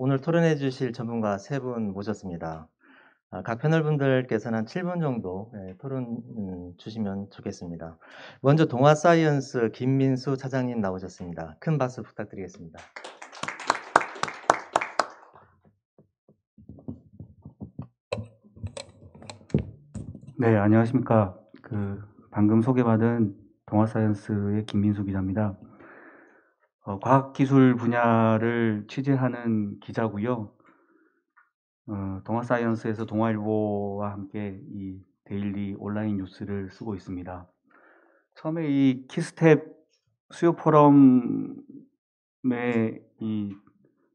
오늘 토론해 주실 전문가 세 분 모셨습니다. 각 패널분들께서는 한 7분 정도 토론 주시면 좋겠습니다. 먼저 동아사이언스 김민수 차장님 나오셨습니다. 큰 박수 부탁드리겠습니다. 네, 안녕하십니까. 방금 소개받은 동아사이언스의 김민수 기자입니다. 과학기술 분야를 취재하는 기자고요. 동아사이언스에서 동아일보와 함께 이 데일리 온라인 뉴스를 쓰고 있습니다. 처음에 이 키스텝 수요 포럼에 이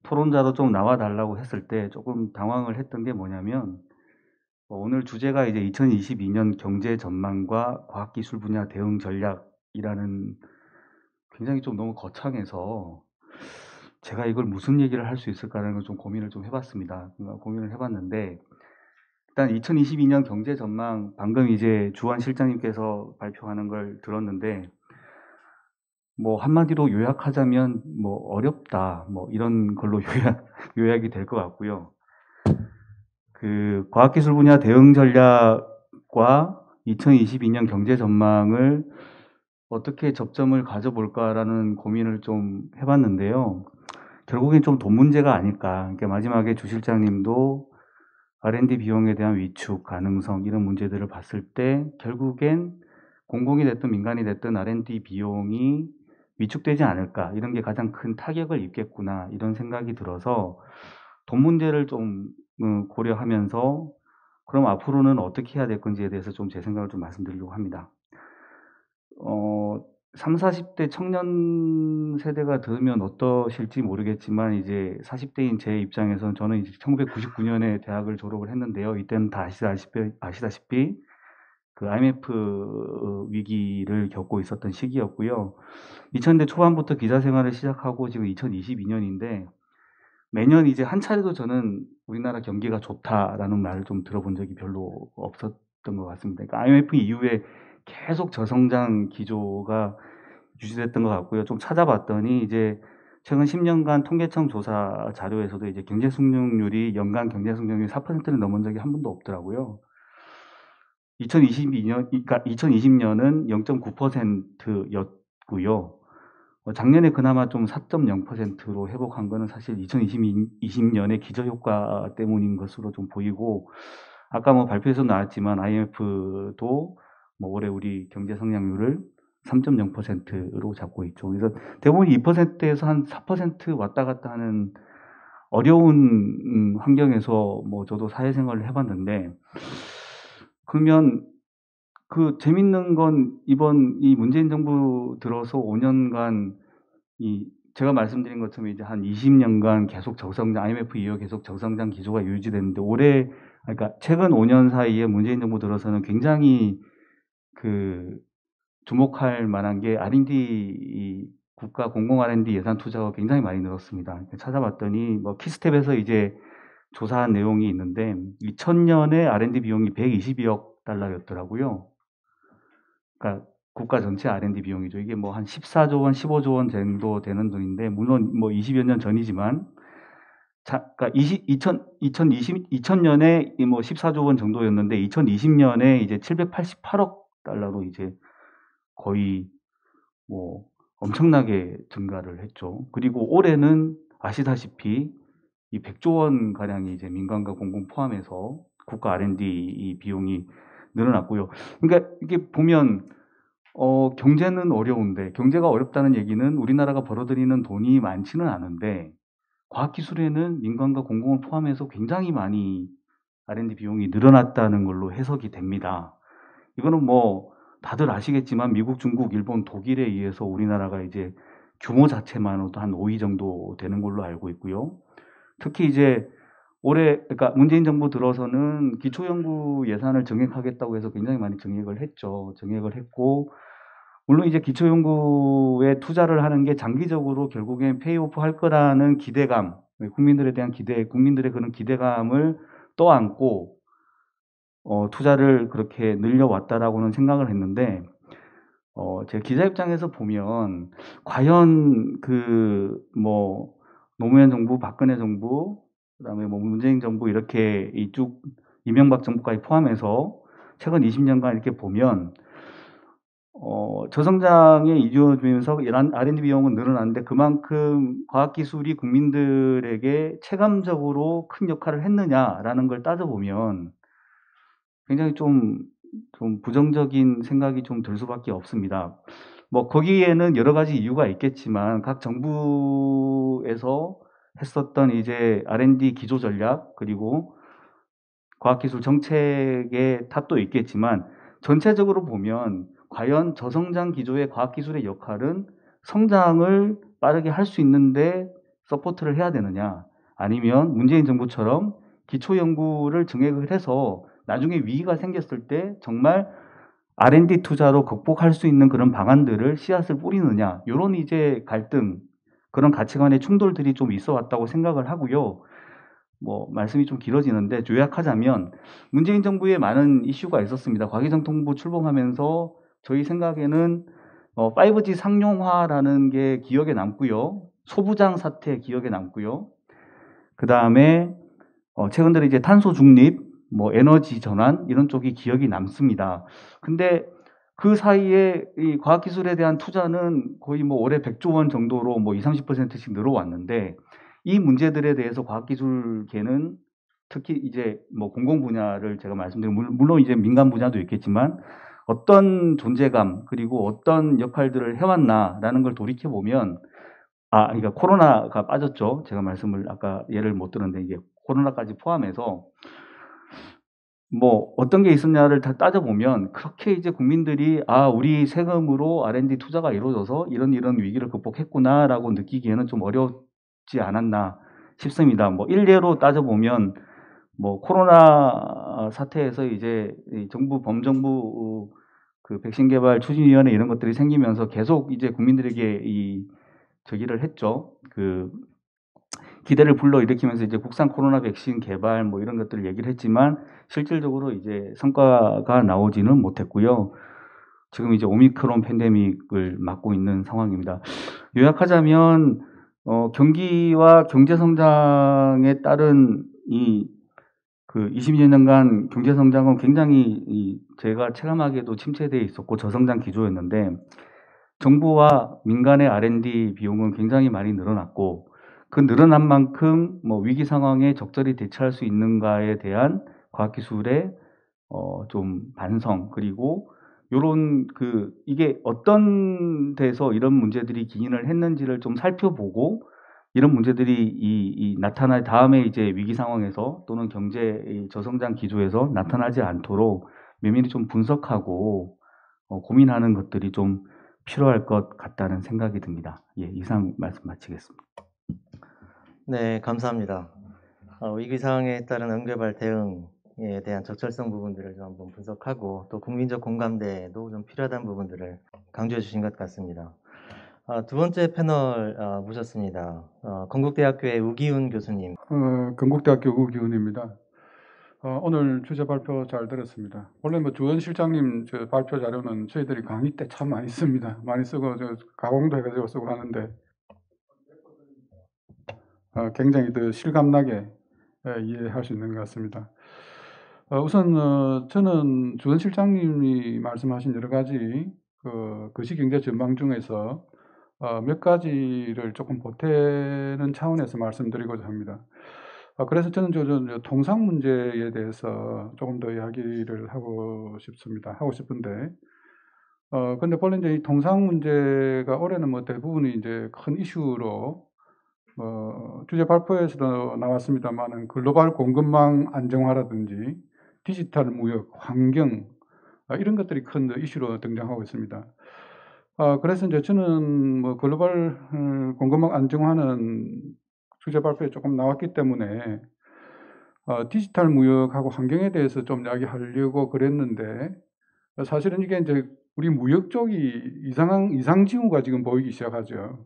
토론자로 좀 나와달라고 했을 때 조금 당황을 했던 게 뭐냐면, 오늘 주제가 이제 2022년 경제 전망과 과학기술 분야 대응 전략이라는 굉장히 좀 너무 거창해서 제가 이걸 무슨 얘기를 할 수 있을까라는 걸 좀 고민을 좀 해봤습니다. 고민을 해봤는데, 일단 2022년 경제 전망 방금 이제 주한 실장님께서 발표하는 걸 들었는데, 뭐 한마디로 요약하자면 뭐 어렵다, 뭐 이런 걸로 요약이 될 것 같고요. 과학기술 분야 대응 전략과 2022년 경제 전망을 어떻게 접점을 가져볼까라는 고민을 좀 해봤는데요. 결국엔 좀 돈 문제가 아닐까. 그러니까 마지막에 주 실장님도 R&D 비용에 대한 위축, 가능성 이런 문제들을 봤을 때 결국엔 공공이 됐든 민간이 됐든 R&D 비용이 위축되지 않을까. 이런 게 가장 큰 타격을 입겠구나. 이런 생각이 들어서 돈 문제를 좀 고려하면서 그럼 앞으로는 어떻게 해야 될 건지에 대해서 좀 제 생각을 좀 말씀드리려고 합니다. 30, 40대 청년 세대가 들으면 어떠실지 모르겠지만 이제 40대인 제 입장에서는 저는 이제 1999년에 대학을 졸업을 했는데요. 이때는 다 아시다시피 그 IMF 위기를 겪고 있었던 시기였고요. 2000년대 초반부터 기자 생활을 시작하고 지금 2022년인데 매년 이제 한 차례도 저는 우리나라 경기가 좋다라는 말을 좀 들어본 적이 별로 없었던 것 같습니다. 그러니까 IMF 이후에 계속 저성장 기조가 유지됐던 것 같고요. 좀 찾아봤더니 이제 최근 10년간 통계청 조사 자료에서도 이제 경제 성장률이 연간 경제 성장률이 4%를 넘은 적이 한 번도 없더라고요. 2022년, 그러니까 2020년은 0.9%였고요. 작년에 그나마 좀 4.0%로 회복한 거는 사실 2020년의 기저효과 때문인 것으로 좀 보이고, 아까 뭐 발표에서 나왔지만 IMF도 뭐 올해 우리 경제 성장률을 3.0%로 잡고 있죠. 그래서 대부분 2%에서 한 4% 왔다 갔다 하는 어려운 환경에서 뭐 저도 사회생활을 해봤는데, 그러면 재밌는 건 이번 이 문재인 정부 들어서 5년간 제가 말씀드린 것처럼 이제 한 20년간 계속 저성장, IMF 이후 계속 저성장 기조가 유지됐는데 올해, 그러니까 최근 5년 사이에 문재인 정부 들어서는 굉장히 주목할 만한 게 R&D, 국가 공공 R&D 예산 투자가 굉장히 많이 늘었습니다. 찾아봤더니 뭐 키스텝에서 이제 조사한 내용이 있는데 2000년에 R&D 비용이 122억 달러였더라고요. 그러니까 국가 전체 R&D 비용이죠. 이게 뭐 한 14조 원, 15조 원 정도 되는 돈인데, 물론 뭐 20여 년 전이지만, 그러니까 2000년에 뭐 14조 원 정도였는데, 2020년에 이제 788억 달러로 이제 거의 뭐 엄청나게 증가를 했죠. 그리고 올해는 아시다시피 이 100조 원 가량이 이제 민간과 공공 포함해서 국가 R&D 비용이 늘어났고요. 그러니까 이게 보면 경제는 어려운데, 경제가 어렵다는 얘기는 우리나라가 벌어들이는 돈이 많지는 않은데, 과학기술에는 민간과 공공을 포함해서 굉장히 많이 R&D 비용이 늘어났다는 걸로 해석이 됩니다. 이거는 뭐 다들 아시겠지만 미국, 중국, 일본, 독일에 의해서 우리나라가 이제 규모 자체만으로도 한 5위 정도 되는 걸로 알고 있고요. 특히 이제 올해, 그러니까 문재인 정부 들어서는 기초연구 예산을 증액하겠다고 해서 굉장히 많이 증액을 했죠. 증액을 했고, 물론 이제 기초연구에 투자를 하는 게 장기적으로 결국엔 페이오프 할 거라는 기대감, 국민들에 대한 국민들의 그런 기대감을 떠안고 투자를 그렇게 늘려왔다라고는 생각을 했는데, 제 기자 입장에서 보면 과연 노무현 정부, 박근혜 정부, 그다음에 뭐 문재인 정부 이렇게 이쭉 이명박 정부까지 포함해서 최근 20년간 이렇게 보면 저성장에 이루어지면서 이런 R&D 비용은 늘어났는데 그만큼 과학기술이 국민들에게 체감적으로 큰 역할을 했느냐라는 걸 따져보면 굉장히 좀 부정적인 생각이 좀 들 수밖에 없습니다. 뭐 거기에는 여러 가지 이유가 있겠지만 각 정부에서 했었던 이제 R&D 기조 전략 그리고 과학기술 정책의 탓도 있겠지만 전체적으로 보면 과연 저성장 기조의 과학기술의 역할은 성장을 빠르게 할 수 있는데 서포트를 해야 되느냐 아니면 문재인 정부처럼 기초연구를 증액을 해서 나중에 위기가 생겼을 때 정말 R&D 투자로 극복할 수 있는 그런 방안들을 씨앗을 뿌리느냐 이런 이제 갈등 그런 가치관의 충돌들이 좀 있어 왔다고 생각을 하고요. 뭐 말씀이 좀 길어지는데 요약하자면 문재인 정부에 많은 이슈가 있었습니다. 과기정통부 출범하면서 저희 생각에는 5G 상용화라는 게 기억에 남고요. 소부장 사태 기억에 남고요. 그 다음에 최근 들어 이제 탄소 중립, 뭐 에너지 전환 이런 쪽이 기억이 남습니다. 근데 그 사이에 이 과학기술에 대한 투자는 거의 뭐 올해 100조 원 정도로 뭐 20, 30%씩 늘어왔는데 이 문제들에 대해서 과학기술계는 특히 이제 뭐 공공 분야를 제가 말씀드린 물론 이제 민간 분야도 있겠지만 어떤 존재감 그리고 어떤 역할들을 해왔나라는 걸 돌이켜 보면 그러니까 코로나가 빠졌죠. 제가 말씀을 아까 예를 못 들었는데 이게 코로나까지 포함해서 뭐 어떤 게 있었냐를 다 따져보면 그렇게 이제 국민들이 우리 세금으로 R&D 투자가 이루어져서 이런 위기를 극복했구나라고 느끼기에는 좀 어렵지 않았나 싶습니다. 뭐 일례로 따져보면 뭐 코로나 사태에서 이제 이 정부 범정부 그 백신 개발 추진위원회 이런 것들이 생기면서 계속 이제 국민들에게 이 저기를 했죠. 그 기대를 불러일으키면서 이제 국산 코로나 백신 개발 뭐 이런 것들을 얘기를 했지만 실질적으로 이제 성과가 나오지는 못했고요. 지금 이제 오미크론 팬데믹을 맞고 있는 상황입니다. 요약하자면 경기와 경제 성장에 따른 이 그 20년간 경제 성장은 굉장히 제가 체감하기에도 침체되어 있었고 저성장 기조였는데 정부와 민간의 R&D 비용은 굉장히 많이 늘어났고 그 늘어난 만큼 뭐 위기 상황에 적절히 대처할 수 있는가에 대한 과학기술의 좀 반성 그리고 요런 이게 어떤 데서 이런 문제들이 기인을 했는지를 좀 살펴보고 이런 문제들이 나타날 다음에 이제 위기 상황에서 또는 경제 저성장 기조에서 나타나지 않도록 면밀히 좀 분석하고 고민하는 것들이 좀 필요할 것 같다는 생각이 듭니다. 예, 이상 말씀 마치겠습니다. 네, 감사합니다. 위기 상황에 따른 응개발 대응에 대한 적절성 부분들을 좀 한번 분석하고 또 국민적 공감대도 좀 필요하다는 부분들을 강조해 주신 것 같습니다. 두 번째 패널 모셨습니다. 건국대학교의 우기훈 교수님. 건국대학교 우기훈입니다. 오늘 주제 발표 잘 들었습니다. 원래 뭐 주원 실장님 저 발표 자료는 저희들이 강의 때 참 많이 씁니다. 많이 쓰고 가공도 해가지고 쓰고 하는데 굉장히 더 실감나게 이해할 수 있는 것 같습니다. 우선 저는 주원 실장님이 말씀하신 여러 가지 거시경제 전망 중에서 몇 가지를 조금 보태는 차원에서 말씀드리고자 합니다. 그래서 저는 저 통상 문제에 대해서 조금 더 이야기를 하고 싶은데, 근데 본래 이제 이 통상 문제가 올해는 뭐 대부분이 이제 큰 이슈로, 주제 발표에서도 나왔습니다만은 글로벌 공급망 안정화라든지 디지털 무역, 환경, 이런 것들이 큰 이슈로 등장하고 있습니다. 그래서 이제 저는 뭐 글로벌 공급망 안정화는 주제 발표에 조금 나왔기 때문에 디지털 무역하고 환경에 대해서 좀 이야기하려고 그랬는데 사실은 이게 이제 우리 무역 쪽이 이상 징후가 지금 보이기 시작하죠.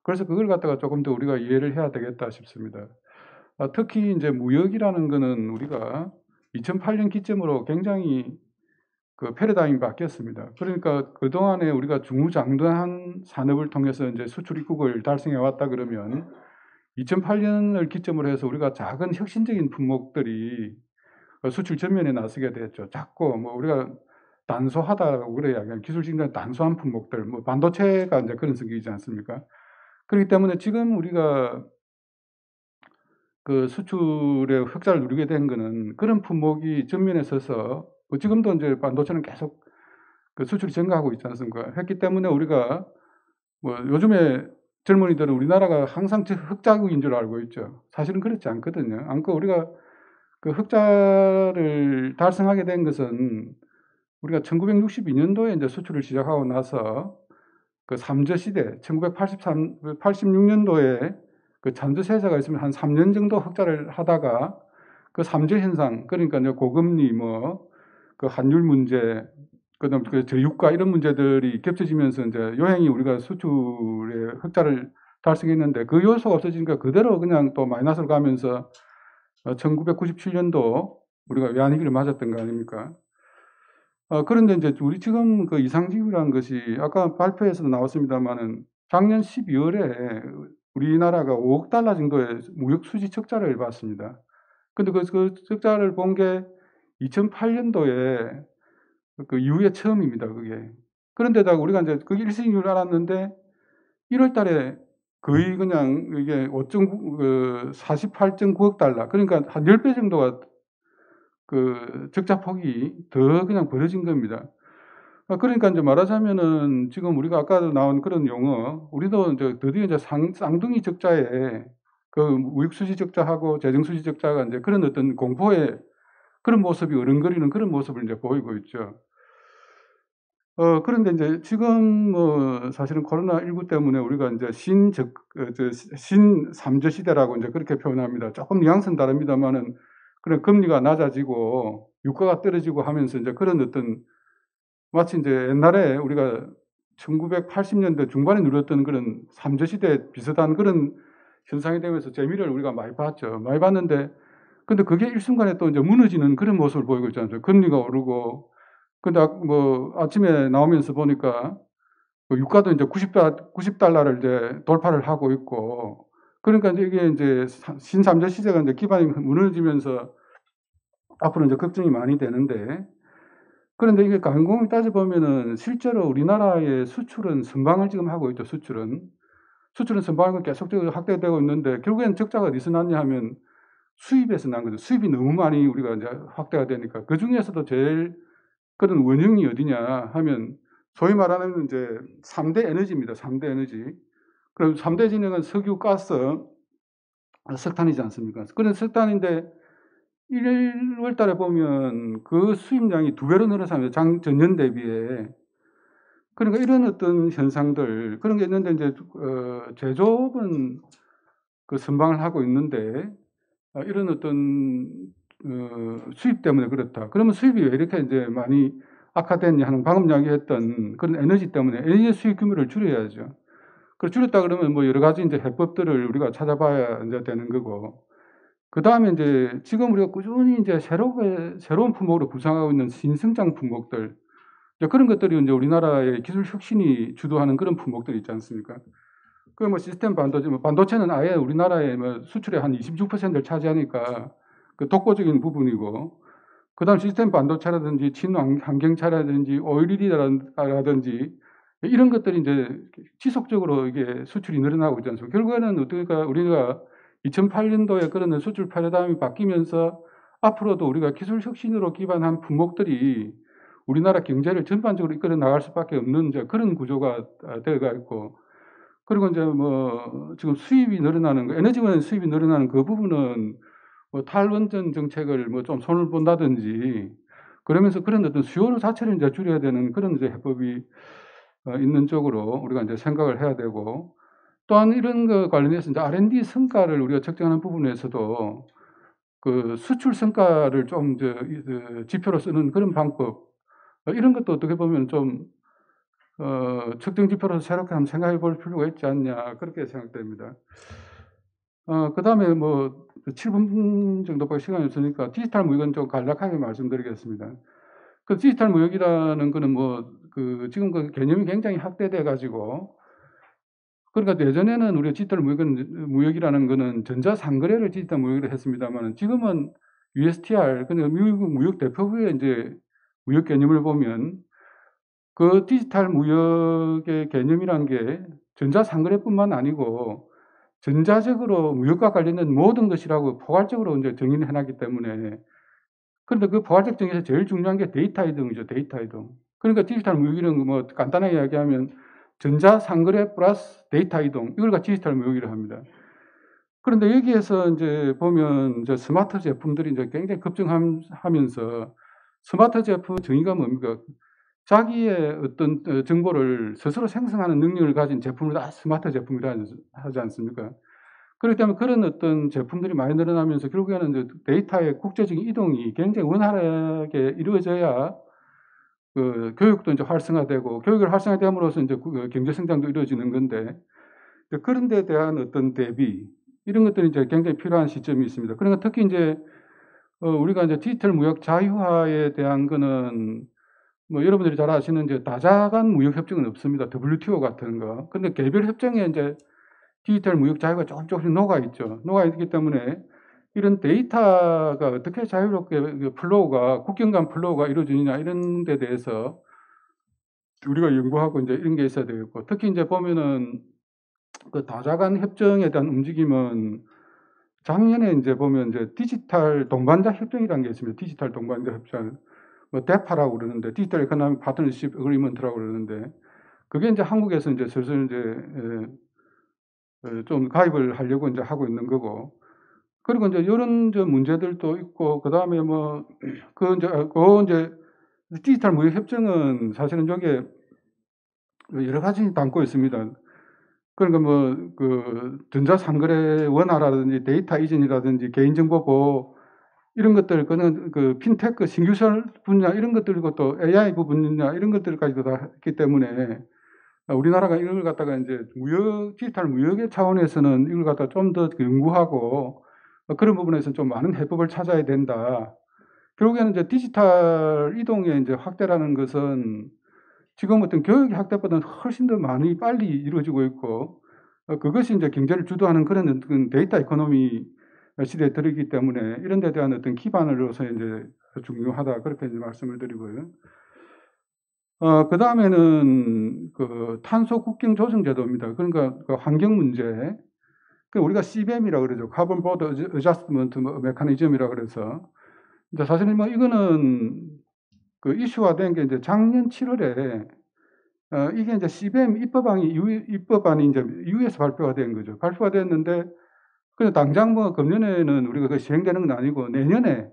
그래서 그걸 갖다가 조금 더 우리가 이해를 해야 되겠다 싶습니다. 특히 이제 무역이라는 거는 우리가 2008년 기점으로 굉장히 그 패러다임이 바뀌었습니다. 그러니까 그동안에 우리가 중후장대한 산업을 통해서 이제 수출 입국을 달성해 왔다 그러면 2008년을 기점으로 해서 우리가 작은 혁신적인 품목들이 수출 전면에 나서게 됐죠. 작고 뭐 우리가 단소하다고 그래야 그냥 기술적인 단소한 품목들, 뭐 반도체가 이제 그런 성격이지 않습니까? 그렇기 때문에 지금 우리가 그 수출의 흑자를 누리게 된 거는 그런 품목이 전면에 서서 지금도 이제 반도체는 계속 그 수출이 증가하고 있지 않습니까? 했기 때문에 우리가 뭐 요즘에 젊은이들은 우리나라가 항상 흑자국인 줄 알고 있죠. 사실은 그렇지 않거든요. 않고 우리가 그 흑자를 달성하게 된 것은 우리가 1962년도에 이제 수출을 시작하고 나서 그 삼저 시대 86년도에 그 잔저세제가 있으면 한 3년 정도 흑자를 하다가 그 삼저 현상, 그러니까 이제 고금리 뭐 그 환율 문제, 그다음 그 저유가 이런 문제들이 겹쳐지면서 이제 요행이 우리가 수출의 흑자를 달성했는데 그 요소가 없어지니까 그대로 그냥 또 마이너스로 가면서 1997년도 우리가 외환위기를 맞았던 거 아닙니까? 그런데 이제 우리 지금 그 이상지수라는 것이 아까 발표에서도 나왔습니다만은 작년 12월에 우리나라가 5억 달러 정도의 무역 수지 적자를 봤습니다. 근데 그 적자를 본 게 2008년도에 그 이후에 처음입니다, 그게. 그런데다가 우리가 이제 그게 일시인 줄 알았는데 1월 달에 거의 그냥 이게 48.9억 달러. 그러니까 한 10배 정도가 그 적자 폭이 더 그냥 벌어진 겁니다. 그러니까 이제 말하자면은 지금 우리가 아까도 나온 그런 용어, 우리도 이제 드디어 이제 쌍둥이 적자에 그 무역 수지 적자하고 재정 수지 적자가 이제 그런 어떤 공포의 그런 모습이 어른거리는 그런 모습을 이제 보이고 있죠. 그런데 이제 지금 뭐 사실은 코로나19 때문에 우리가 이제 신삼저 시대라고 이제 그렇게 표현합니다. 조금 뉘앙스는 다릅니다만은 그런 금리가 낮아지고 유가가 떨어지고 하면서 이제 그런 어떤 마치 이제 옛날에 우리가 1980년대 중반에 누렸던 그런 삼저 시대 비슷한 그런 현상이 되면서 재미를 우리가 많이 봤죠. 많이 봤는데 근데 그게 일순간에 또 이제 무너지는 그런 모습을 보이고 있잖아요. 금리가 오르고 근데 뭐 아침에 나오면서 보니까 그 유가도 이제 90달러를 이제 돌파를 하고 있고 그러니까 이게 이제 신삼저 시대가 이제 기반이 무너지면서 앞으로 이제 걱정이 많이 되는데 그런데 이게 곰곰이 따져보면은 실제로 우리나라의 수출은 선방을 지금 하고 있죠, 수출은. 수출은 선방을 계속적으로 확대되고 있는데 결국엔 적자가 어디서 났냐 하면 수입에서 난 거죠. 수입이 너무 많이 우리가 이제 확대가 되니까. 그 중에서도 제일 그런 원흉이 어디냐 하면 소위 말하는 이제 3대 에너지입니다. 3대 에너지. 그럼 3대 진영은 석유, 가스, 석탄이지 않습니까? 그런 석탄인데 1월 달에 보면 그 수입량이 2배로 늘어서면 전년 대비에 그러니까 이런 어떤 현상들 그런 게 있는데 이제 제조업은 그 선방을 하고 있는데 이런 어떤 수입 때문에 그렇다. 그러면 수입이 왜 이렇게 이제 많이 악화됐냐 하는 방금 이야기했던 그런 에너지 때문에 에너지 수입 규모를 줄여야죠. 그 줄였다 그러면 뭐 여러 가지 이제 해법들을 우리가 찾아봐야 이제 되는 거고. 그 다음에 이제 지금 우리가 꾸준히 이제 새로운 품목으로 구상하고 있는 신성장 품목들. 이제 그런 것들이 이제 우리나라의 기술 혁신이 주도하는 그런 품목들이 있지 않습니까? 그 뭐 시스템 반도체, 뭐 반도체는 아예 우리나라의 뭐 수출의 한 26%를 차지하니까 그 독보적인 부분이고, 그 다음 시스템 반도체라든지 친환경차라든지 OLED라든지 이런 것들이 이제 지속적으로 이게 수출이 늘어나고 있지 않습니까? 결국에는 어떻게 우리가 2008년도에 그런 수출 패러다임이 바뀌면서 앞으로도 우리가 기술 혁신으로 기반한 품목들이 우리나라 경제를 전반적으로 이끌어 나갈 수밖에 없는 이제 그런 구조가 되어가 있고, 그리고 이제 뭐 지금 수입이 늘어나는 거, 에너지원 수입이 늘어나는 그 부분은 뭐 탈원전 정책을 뭐 좀 손을 본다든지 그러면서 그런 어떤 수요 자체를 이제 줄여야 되는 그런 이제 해법이 있는 쪽으로 우리가 이제 생각을 해야 되고, 또한 이런 거 관련해서 이제 R&D 성과를 우리가 측정하는 부분에서도 그 수출 성과를 좀 이제 지표로 쓰는 그런 방법, 이런 것도 어떻게 보면 좀 측정 지표로 새롭게 한번 생각해 볼 필요가 있지 않냐, 그렇게 생각됩니다. 그 다음에 뭐 7분 정도밖에 시간이 없으니까 디지털 무역은 좀 간략하게 말씀드리겠습니다. 그 디지털 무역이라는 거는 뭐 그 지금 그 개념이 굉장히 확대돼 가지고 그러니까 예전에는 우리가 디지털 무역이라는 거는 전자상거래를 디지털 무역으로 했습니다만 지금은 USTR, 그러니까 미국 무역 대표부의 이제 무역 개념을 보면 그 디지털 무역의 개념이란 게 전자상거래뿐만 아니고 전자적으로 무역과 관련된 모든 것이라고 포괄적으로 이제 정의를 해놨기 때문에, 그런데 그 포괄적 정의에서 제일 중요한 게 데이터 이동이죠. 데이터 이동. 그러니까 디지털 무역이라는 거 뭐 간단하게 이야기하면 전자상거래 플러스 데이터 이동, 이걸 갖고 디지털 무역이라고 합니다. 그런데 여기에서 이제 보면 이제 스마트 제품들이 이제 굉장히 급증하면서 스마트 제품 정의가 뭡니까? 자기의 어떤 정보를 스스로 생성하는 능력을 가진 제품을 다 스마트 제품이라 하지 않습니까? 그렇기 때문에 그런 어떤 제품들이 많이 늘어나면서 결국에는 이제 데이터의 국제적인 이동이 굉장히 원활하게 이루어져야 그 교육도 이제 활성화되고, 교육을 활성화됨으로써 이제 그 경제 성장도 이루어지는 건데, 그런 데 대한 어떤 대비, 이런 것들이 이제 굉장히 필요한 시점이 있습니다. 그러니까 특히 이제 우리가 이제 디지털 무역 자유화에 대한 거는 뭐 여러분들이 잘 아시는 이제 다자간 무역 협정은 없습니다. WTO 같은 거. 근데 개별 협정에 이제 디지털 무역 자유가 조금씩 녹아 있죠. 녹아 있기 때문에 이런 데이터가 어떻게 자유롭게 플로우가, 국경 간 플로우가 이루어지느냐, 이런 데 대해서 우리가 연구하고 이제 이런 게 있어야 되겠고, 특히 이제 보면은 그 다자간 협정에 대한 움직임은 작년에 이제 보면 이제 디지털 동반자 협정이라는 게 있습니다. 디지털 동반자 협정. 뭐 데파라고 그러는데, 디지털 이코노믹 파트너십 어그리먼트라고 그러는데, 그게 이제 한국에서 이제 슬슬 이제 좀 가입을 하려고 이제 하고 있는 거고, 그리고 이제 이런 저 문제들도 있고, 그 다음에 뭐 그 이제 디지털 무역 협정은 사실은 저게 여러 가지 담고 있습니다. 그러니까 뭐 그 전자상거래 원화라든지 데이터 이전이라든지 개인정보 보호, 이런 것들, 그는 그 핀테크 신규설 분야, 이런 것들이고 또 AI 부분이나 이런 것들까지도 다 있기 때문에 우리나라가 이걸 갖다가 이제 디지털 무역의 차원에서는 이걸 갖다 좀 더 연구하고 그런 부분에서 좀 많은 해법을 찾아야 된다. 결국에는 이제 디지털 이동의 이제 확대라는 것은 지금 어떤 교육의 확대보다는 훨씬 더 많이 빨리 이루어지고 있고, 그것이 이제 경제를 주도하는 그런 어떤 데이터 이코노미 시대에 들어있기 때문에 이런 데 대한 어떤 기반으로서 이제 중요하다, 그렇게 이제 말씀을 드리고요. 그 다음에는 그 탄소 국경 조정 제도입니다. 그러니까 그 환경 문제. 그 우리가 CBM이라고 그러죠. 카본 보더 어저스트먼트 메커니즘이라고 그래서. 이제 사실은 뭐 이거는 그 이슈화된 게 이제 작년 7월에 이게 이제 CBM 입법안이 이제 EU에서 발표가 된 거죠. 발표가 됐는데, 근데 당장 뭐 금년에는 우리가 그 시행되는 건 아니고 내년에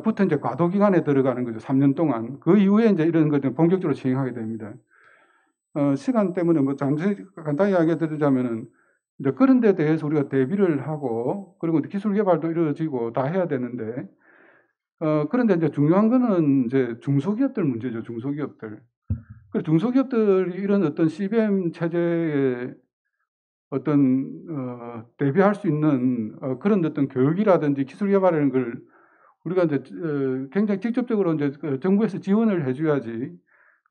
부터 이제 과도 기간에 들어가는 거죠. 3년 동안. 그 이후에 이제 이런 것들 본격적으로 시행하게 됩니다. 시간 때문에 뭐 간단히 이야기 드리자면은 이제 그런 데 대해서 우리가 대비를 하고, 그리고 기술 개발도 이루어지고 다 해야 되는데, 그런데 이제 중요한 거는 이제 중소기업들 문제죠. 중소기업들. 그 중소기업들이 이런 어떤 CBM 체제에 어떤 대비할 수 있는 그런 어떤 교육이라든지 기술 개발이라는 걸 우리가 이제 굉장히 직접적으로 이제 정부에서 지원을 해줘야지,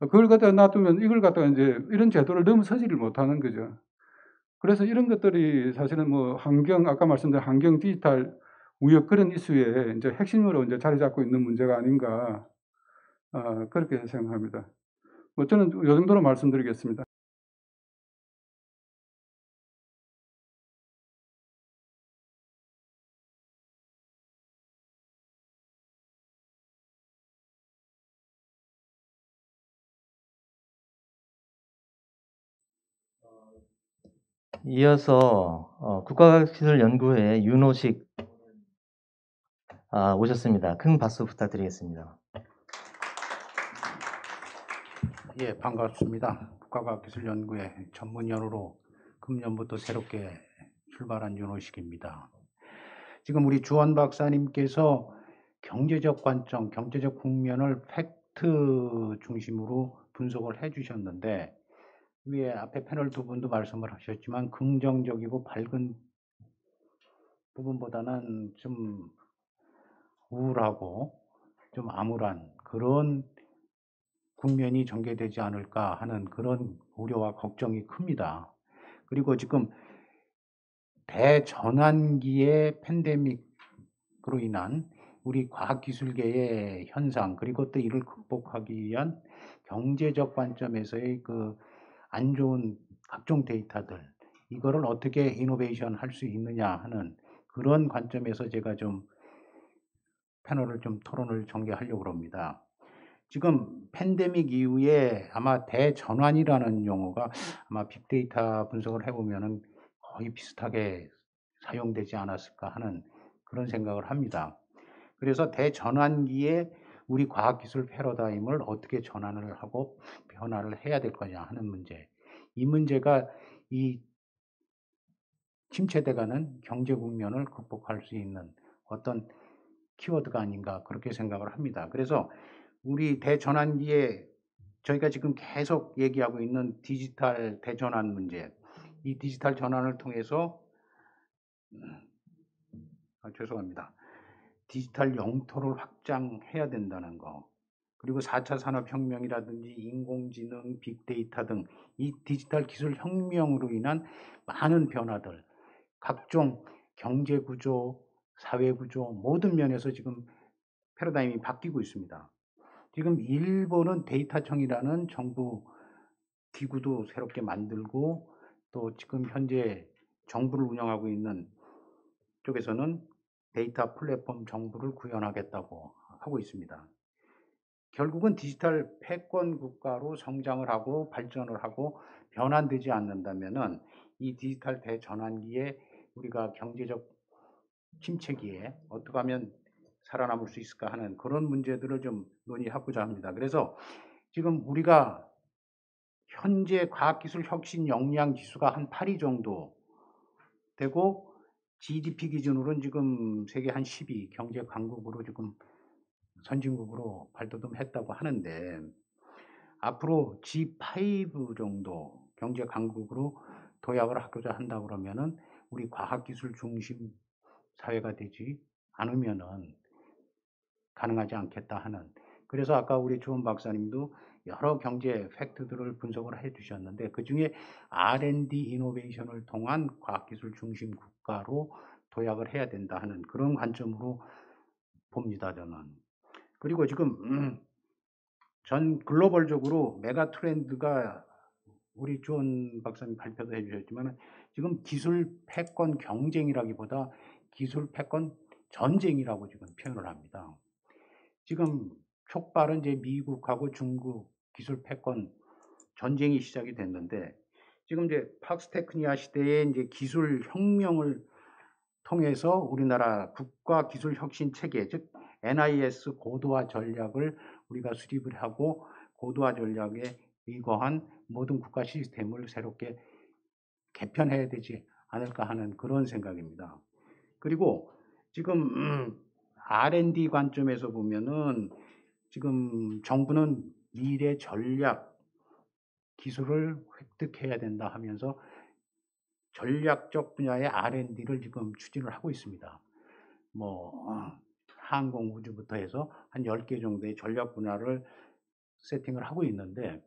그걸 갖다가 놔두면 이걸 갖다가 이제 이런 제도를 넘어서지를 못하는 거죠. 그래서 이런 것들이 사실은 뭐 아까 말씀드린 환경 디지털 무역 그런 이슈에 이제 핵심으로 이제 자리 잡고 있는 문제가 아닌가, 그렇게 생각합니다. 뭐 저는 이 정도로 말씀드리겠습니다. 이어서 국가과학기술연구회 윤호식 오셨습니다. 큰 박수 부탁드리겠습니다. 예, 반갑습니다. 국가과학기술연구회 전문연구로 금년부터 새롭게 출발한 윤호식입니다. 지금 우리 주원 박사님께서 경제적 관점, 경제적 국면을 팩트 중심으로 분석을 해주셨는데, 위에 앞에 패널 두 분도 말씀을 하셨지만 긍정적이고 밝은 부분보다는 좀 우울하고 좀 암울한 그런 국면이 전개되지 않을까 하는 그런 우려와 걱정이 큽니다. 그리고 지금 대전환기의 팬데믹으로 인한 우리 과학기술계의 현상, 그리고 또 이를 극복하기 위한 경제적 관점에서의 그 안 좋은 각종 데이터들, 이거를 어떻게 이노베이션 할 수 있느냐 하는 그런 관점에서 제가 좀 패널을 좀 토론을 전개하려고 합니다. 지금 팬데믹 이후에 아마 대전환이라는 용어가 아마 빅데이터 분석을 해보면은 거의 비슷하게 사용되지 않았을까 하는 그런 생각을 합니다. 그래서 대전환기에 우리 과학기술 패러다임을 어떻게 전환을 하고 변화를 해야 될 거냐 하는 문제. 이 문제가 이 침체돼가는 경제 국면을 극복할 수 있는 어떤 키워드가 아닌가 그렇게 생각을 합니다. 그래서 우리 대전환기에 저희가 지금 계속 얘기하고 있는 디지털 대전환 문제, 이 디지털 전환을 통해서 죄송합니다. 디지털 영토를 확장해야 된다는 거, 그리고 4차 산업혁명이라든지 인공지능, 빅데이터 등 이 디지털 기술 혁명으로 인한 많은 변화들, 각종 경제구조, 사회구조 모든 면에서 지금 패러다임이 바뀌고 있습니다. 지금 일본은 데이터청이라는 정부 기구도 새롭게 만들고, 또 지금 현재 정부를 운영하고 있는 쪽에서는 데이터 플랫폼 정부를 구현하겠다고 하고 있습니다. 결국은 디지털 패권 국가로 성장을 하고 발전을 하고 변환되지 않는다면은 이 디지털 대전환기에 우리가 경제적 침체기에 어떻게 하면 살아남을 수 있을까 하는 그런 문제들을 좀 논의하고자 합니다. 그래서 지금 우리가 현재 과학기술 혁신 역량 지수가 한 8위 정도 되고, GDP 기준으로는 지금 세계 한 10위 경제 강국으로 지금 선진국으로 발돋움했다고 하는데, 앞으로 G5 정도 경제 강국으로 도약을 하고자 한다 그러면은 우리 과학기술 중심 사회가 되지 않으면은 가능하지 않겠다 하는. 그래서 아까 우리 주원 박사님도 여러 경제 팩트들을 분석을 해 주셨는데, 그 중에 R&D 이노베이션을 통한 과학기술 중심 국가로 도약을 해야 된다 하는 그런 관점으로 봅니다, 저는. 그리고 지금 전 글로벌적으로 메가 트렌드가 우리 주원 박사님 발표도 해주셨지만 지금 기술 패권 경쟁이라기보다 기술 패권 전쟁이라고 지금 표현을 합니다. 지금 촉발은 이제 미국하고 중국 기술 패권 전쟁이 시작이 됐는데, 지금 이제 팍스테크니아 시대에 이제 기술 혁명을 통해서 우리나라 국가 기술 혁신 체계, 즉 NIS 고도화 전략을 우리가 수립을 하고 고도화 전략에 의거한 모든 국가 시스템을 새롭게 개편해야 되지 않을까 하는 그런 생각입니다. 그리고 지금 R&D 관점에서 보면은 지금 정부는 미래 전략 기술을 획득해야 된다 하면서 전략적 분야의 R&D를 지금 추진을 하고 있습니다. 항공 우주부터 해서 한 10개 정도의 전략 분야를 세팅을 하고 있는데,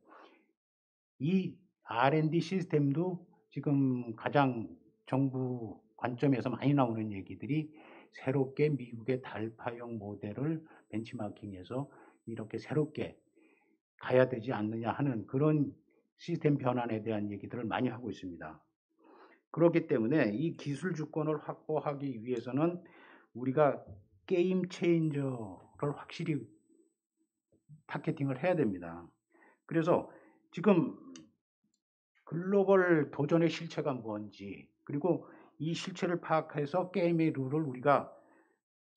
이 R&D 시스템도 지금 가장 정부 관점에서 많이 나오는 얘기들이 새롭게 미국의 달파형 모델을 벤치마킹해서 이렇게 새롭게 가야 되지 않느냐 하는 그런 시스템 변환에 대한 얘기들을 많이 하고 있습니다. 그렇기 때문에 이 기술 주권을 확보하기 위해서는 우리가 게임 체인저를 확실히 타겟팅을 해야 됩니다. 그래서 지금 글로벌 도전의 실체가 뭔지, 그리고 이 실체를 파악해서 게임의 룰을 우리가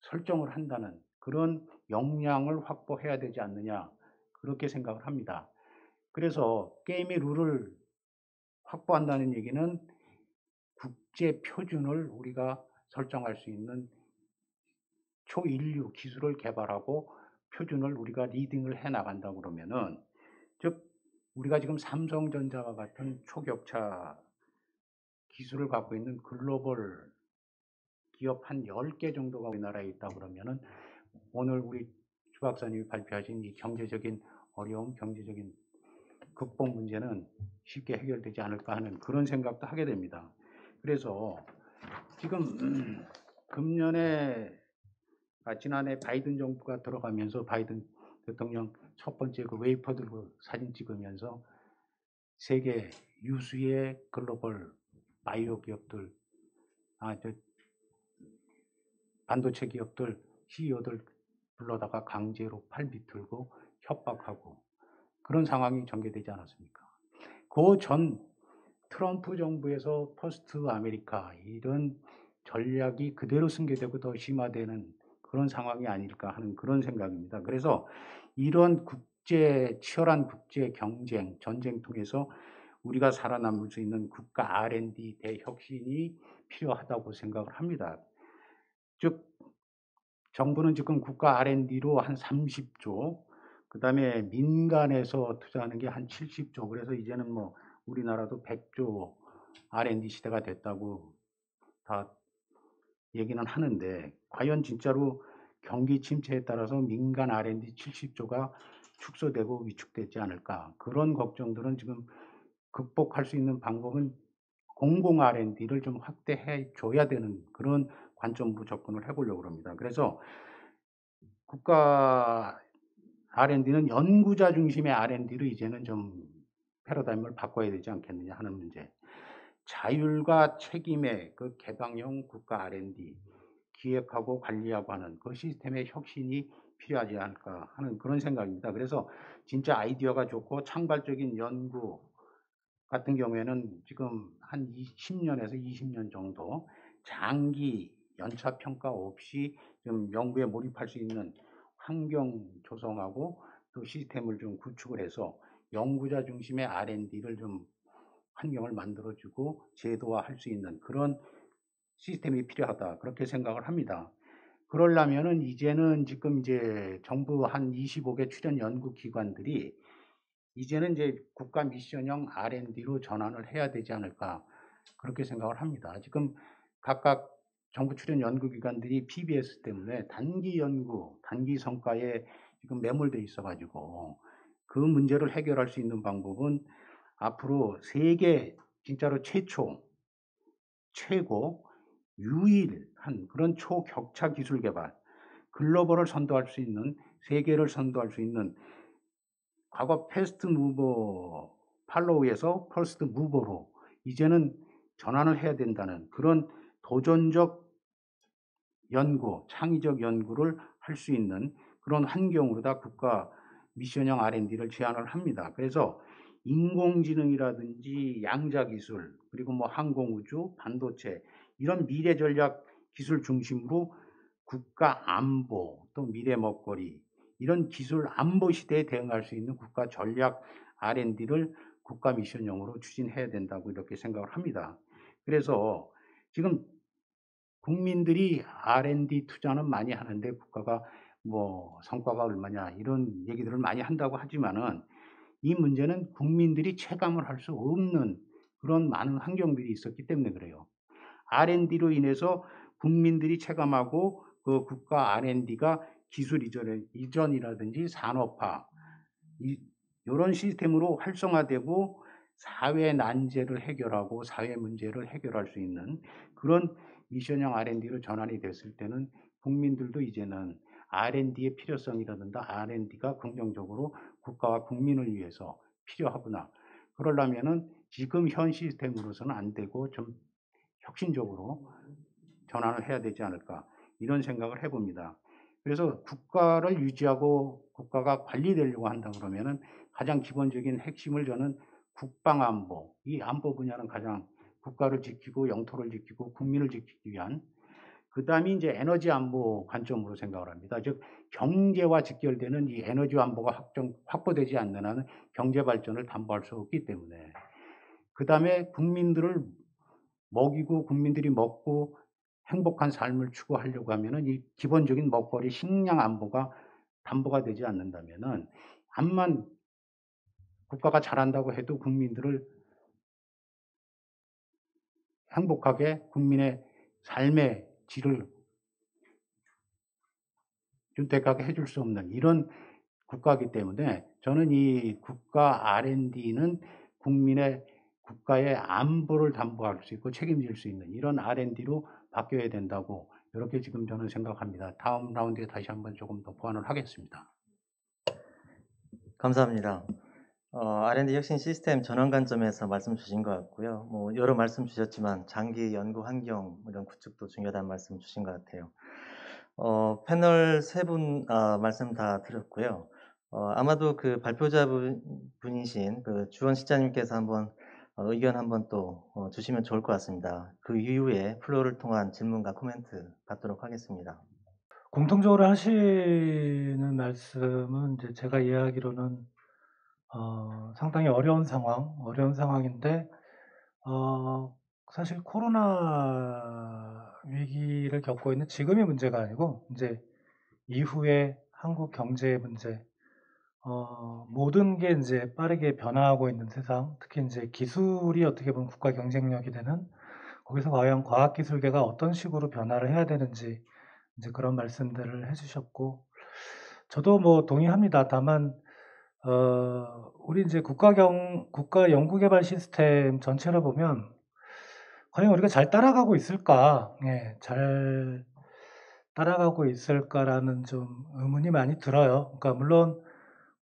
설정을 한다는 그런 역량을 확보해야 되지 않느냐 그렇게 생각을 합니다. 그래서 게임의 룰을 확보한다는 얘기는 국제 표준을 우리가 설정할 수 있는 초인류 기술을 개발하고 표준을 우리가 리딩을 해 나간다 그러면은, 즉 우리가 지금 삼성전자와 같은 초격차 기술을 갖고 있는 글로벌 기업 한 10개 정도가 우리나라에 있다 그러면은 오늘 우리 주 박사님이 발표하신 이 경제적인 어려움, 경제적인 극복 문제는 쉽게 해결되지 않을까 하는 그런 생각도 하게 됩니다. 그래서 지금 금년에 지난해 바이든 정부가 들어가면서 바이든 대통령 첫 번째 그 웨이퍼 들고 사진 찍으면서 세계 유수의 글로벌 바이오 기업들, 반도체 기업들 CEO들 불러다가 강제로 팔 비틀고 협박하고 그런 상황이 전개되지 않았습니까? 그 전 트럼프 정부에서 퍼스트 아메리카 이런 전략이 그대로 승계되고 더 심화되는 그런 상황이 아닐까 하는 그런 생각입니다. 그래서 이런 치열한 국제 경쟁, 전쟁 통해서 우리가 살아남을 수 있는 국가 R&D 대혁신이 필요하다고 생각을 합니다. 즉 정부는 지금 국가 R&D로 한 30조, 그 다음에 민간에서 투자하는 게 한 70조, 그래서 이제는 뭐 우리나라도 100조 R&D 시대가 됐다고 다 얘기는 하는데, 과연 진짜로 경기 침체에 따라서 민간 R&D 70조가 축소되고 위축되지 않을까, 그런 걱정들은 지금 극복할 수 있는 방법은 공공 R&D를 좀 확대해 줘야 되는 그런 관점으로 접근을 해보려고 합니다. 그래서 국가 R&D는 연구자 중심의 R&D로 이제는 좀 패러다임을 바꿔야 되지 않겠느냐 하는 문제. 자율과 책임의 그 개방형 국가 R&D, 기획하고 관리하고 하는 그 시스템의 혁신이 필요하지 않을까 하는 그런 생각입니다. 그래서 진짜 아이디어가 좋고 창발적인 연구 같은 경우에는 지금 한 10년에서 20년 정도 장기 연차 평가 없이 좀 연구에 몰입할 수 있는 환경 조성하고 또 시스템을 좀 구축을 해서 연구자 중심의 R&D를 좀 환경을 만들어주고 제도화할 수 있는 그런 시스템이 필요하다, 그렇게 생각을 합니다. 그러려면은 이제는 지금 이제 정부 한 25개 출연 연구 기관들이 이제는 이제 국가 미션형 R&D로 전환을 해야 되지 않을까, 그렇게 생각을 합니다. 지금 각각 정부 출연 연구기관들이 PBS 때문에 단기 연구, 단기 성과에 지금 매몰돼 있어가지고 그 문제를 해결할 수 있는 방법은 앞으로 세계 진짜로 최고, 유일한 그런 초격차 기술 개발, 글로벌을 선도할 수 있는, 세계를 선도할 수 있는, 과거 패스트 무버 팔로우에서 퍼스트 무버로 이제는 전환을 해야 된다는 그런 도전적 연구, 창의적 연구를 할 수 있는 그런 환경으로다 국가 미션형 R&D를 제안을 합니다. 그래서 인공지능이라든지 양자기술, 그리고 뭐 항공우주, 반도체 이런 미래 전략 기술 중심으로 국가 안보, 또 미래 먹거리 이런 기술 안보 시대에 대응할 수 있는 국가 전략 R&D를 국가 미션형으로 추진해야 된다고 이렇게 생각을 합니다. 그래서 지금 국민들이 R&D 투자는 많이 하는데 국가가 뭐 성과가 얼마냐 이런 얘기들을 많이 한다고 하지만은 이 문제는 국민들이 체감을 할 수 없는 그런 많은 환경들이 있었기 때문에 그래요. R&D로 인해서 국민들이 체감하고 그 국가 R&D가 기술 이전이라든지 산업화 이런 시스템으로 활성화되고 사회 난제를 해결하고 사회 문제를 해결할 수 있는 그런 미션형 R&D로 전환이 됐을 때는 국민들도 이제는 R&D의 필요성이라든가 R&D가 긍정적으로 국가와 국민을 위해서 필요하구나. 그러려면은 지금 현 시스템으로서는 안 되고 좀 혁신적으로 전환을 해야 되지 않을까, 이런 생각을 해봅니다. 그래서 국가를 유지하고 국가가 관리되려고 한다 그러면은 가장 기본적인 핵심을 저는 국방안보, 이 안보 분야는 가장 국가를 지키고 영토를 지키고 국민을 지키기 위한, 그 다음에 이제 에너지 안보 관점으로 생각을 합니다. 즉 경제와 직결되는 이 에너지 안보가 확보되지 않는 한은 경제 발전을 담보할 수 없기 때문에, 그 다음에 국민들을 먹이고 국민들이 먹고 행복한 삶을 추구하려고 하면은 이 기본적인 먹거리 식량 안보가 담보가 되지 않는다면은 암만 국가가 잘한다고 해도 국민들을 행복하게 국민의 삶의 질을 윤택하게 해줄 수 없는 이런 국가이기 때문에 저는 이 국가 R&D는 국민의 국가의 안보를 담보할 수 있고 책임질 수 있는 이런 R&D로 바뀌어야 된다고 이렇게 지금 저는 생각합니다. 다음 라운드에 다시 한번 조금 더 보완을 하겠습니다. 감사합니다. R&D 혁신 시스템 전환 관점에서 말씀 주신 것 같고요. 뭐 여러 말씀 주셨지만 장기 연구 환경 이런 구축도 중요하다는 말씀 주신 것 같아요. 패널 세 분 말씀 다 드렸고요. 아마도 그 발표자 분이신 그 주원 실장님께서 한번 의견 한번 또 주시면 좋을 것 같습니다. 그 이후에 플로어를 통한 질문과 코멘트 받도록 하겠습니다. 공통적으로 하시는 말씀은 이제 제가 이해하기로는 상당히 어려운 상황인데 사실 코로나 위기를 겪고 있는 지금의 문제가 아니고 이제 이후에 한국 경제의 문제, 모든 게 이제 빠르게 변화하고 있는 세상, 특히 이제 기술이 어떻게 보면 국가 경쟁력이 되는 거기서 과연 과학기술계가 어떤 식으로 변화를 해야 되는지 이제 그런 말씀들을 해주셨고, 저도 뭐 동의합니다. 다만 우리 이제 국가 연구개발 시스템 전체를 보면 과연 우리가 잘 따라가고 있을까? 예, 잘 따라가고 있을까라는 좀 의문이 많이 들어요. 그러니까 물론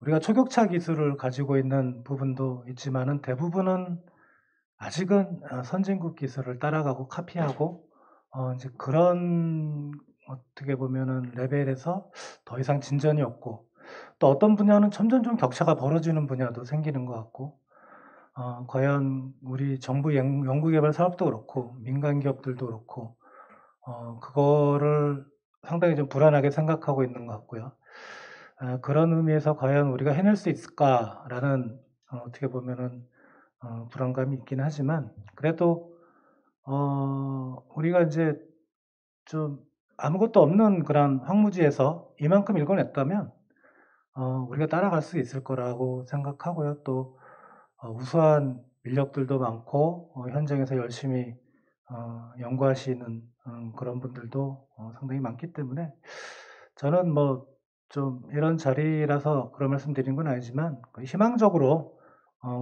우리가 초격차 기술을 가지고 있는 부분도 있지만은 대부분은 아직은 선진국 기술을 따라가고 카피하고 이제 그런 어떻게 보면은 레벨에서 더 이상 진전이 없고, 또 어떤 분야는 점점 좀 격차가 벌어지는 분야도 생기는 것 같고, 과연 우리 정부 연구개발 사업도 그렇고 민간 기업들도 그렇고 그거를 상당히 좀 불안하게 생각하고 있는 것 같고요. 그런 의미에서 과연 우리가 해낼 수 있을까라는 어떻게 보면은 불안감이 있긴 하지만, 그래도 우리가 이제 좀 아무것도 없는 그런 황무지에서 이만큼 읽어냈다면 우리가 따라갈 수 있을 거라고 생각하고요. 또 우수한 인력들도 많고 현장에서 열심히 연구하시는 그런 분들도 상당히 많기 때문에, 저는 뭐 좀 이런 자리라서 그런 말씀 드린 건 아니지만 희망적으로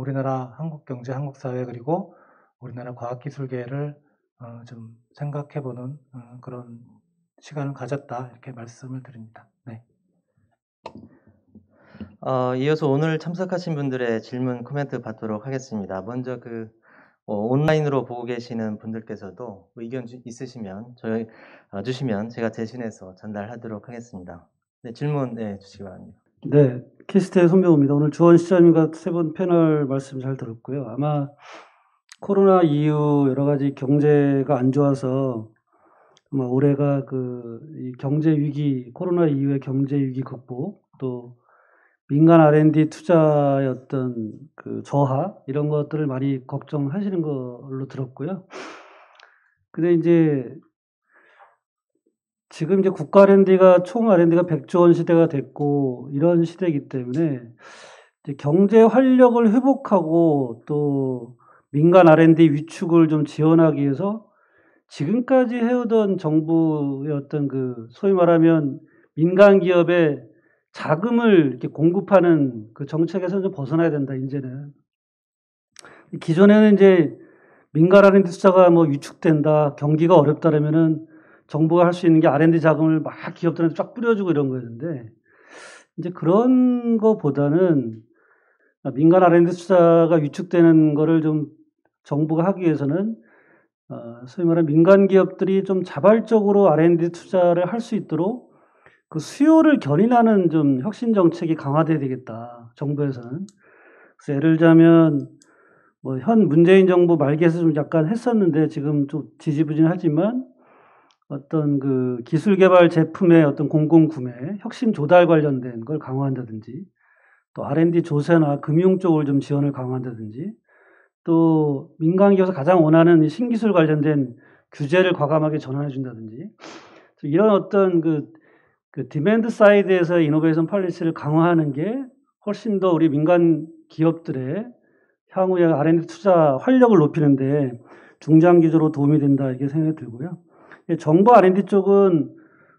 우리나라 한국 경제, 한국 사회, 그리고 우리나라 과학기술계를 좀 생각해보는 그런 시간을 가졌다, 이렇게 말씀을 드립니다. 네. 이어서 오늘 참석하신 분들의 질문 코멘트 받도록 하겠습니다. 먼저 온라인으로 보고 계시는 분들께서도 의견 있으시면 주시면 제가 대신해서 전달하도록 하겠습니다. 네, 질문 주시기 바랍니다. 네, 키스트의 손병호입니다. 오늘 주원 시장님과 세 분 패널 말씀 잘 들었고요. 아마 코로나 이후 여러 가지 경제가 안 좋아서 아마 올해가 이 경제 위기, 코로나 이후의 경제 위기 극복, 또 민간 R&D 투자의 어떤 저하, 이런 것들을 많이 걱정하시는 걸로 들었고요. 근데 이제 지금 이제 국가 R&D가 총 R&D가 100조 원 시대가 됐고 이런 시대이기 때문에 이제 경제 활력을 회복하고 또 민간 R&D 위축을 좀 지원하기 위해서 지금까지 해오던 정부의 어떤 소위 말하면 민간 기업에 자금을 이렇게 공급하는 그 정책에서 좀 벗어나야 된다, 이제는. 기존에는 이제 민간 R&D 투자가 뭐 위축된다, 경기가 어렵다라면은 정부가 할 수 있는 게 R&D 자금을 막 기업들한테 쫙 뿌려주고 이런 거였는데, 이제 그런 거보다는 민간 R&D 투자가 위축되는 거를 좀 정부가 하기 위해서는 소위 말하는 민간 기업들이 좀 자발적으로 R&D 투자를 할 수 있도록 그 수요를 견인하는 좀 혁신 정책이 강화돼야 되겠다, 정부에서는. 그래서 예를 들자면 뭐 현 문재인 정부 말기에서 좀 약간 했었는데 지금 좀 지지부진하지만 어떤 기술 개발 제품의 어떤 공공 구매, 혁신 조달 관련된 걸 강화한다든지, 또 R&D 조세나 금융 쪽을 좀 지원을 강화한다든지, 또 민간 기업에서 가장 원하는 신기술 관련된 규제를 과감하게 전환해 준다든지, 이런 어떤 디맨드 사이드에서 이노베이션 팔리시를 강화하는 게 훨씬 더 우리 민간 기업들의 향후에 R&D 투자 활력을 높이는데 중장기적으로 도움이 된다, 이렇게 생각이 들고요. 정부 R&D 쪽은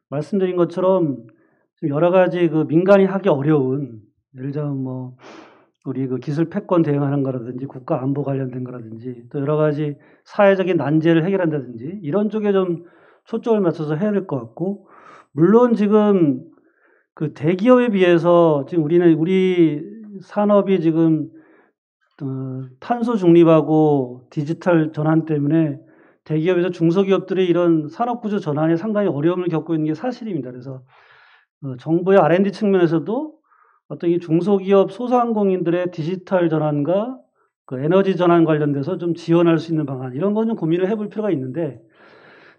말씀드린 것처럼 여러 가지 민간이 하기 어려운, 예를 들자면 우리 그 기술 패권 대응하는 거라든지 국가 안보 관련된 거라든지 또 여러 가지 사회적인 난제를 해결한다든지 이런 쪽에 좀 초점을 맞춰서 해야 될 것 같고, 물론 지금 그 대기업에 비해서 지금 우리 산업이 지금 탄소 중립하고 디지털 전환 때문에 대기업에서 중소기업들이 이런 산업 구조 전환에 상당히 어려움을 겪고 있는 게 사실입니다. 그래서 정부의 R&D 측면에서도 어떤 이 중소기업 소상공인들의 디지털 전환과 그 에너지 전환 관련돼서 좀 지원할 수 있는 방안, 이런 건 좀 고민을 해볼 필요가 있는데,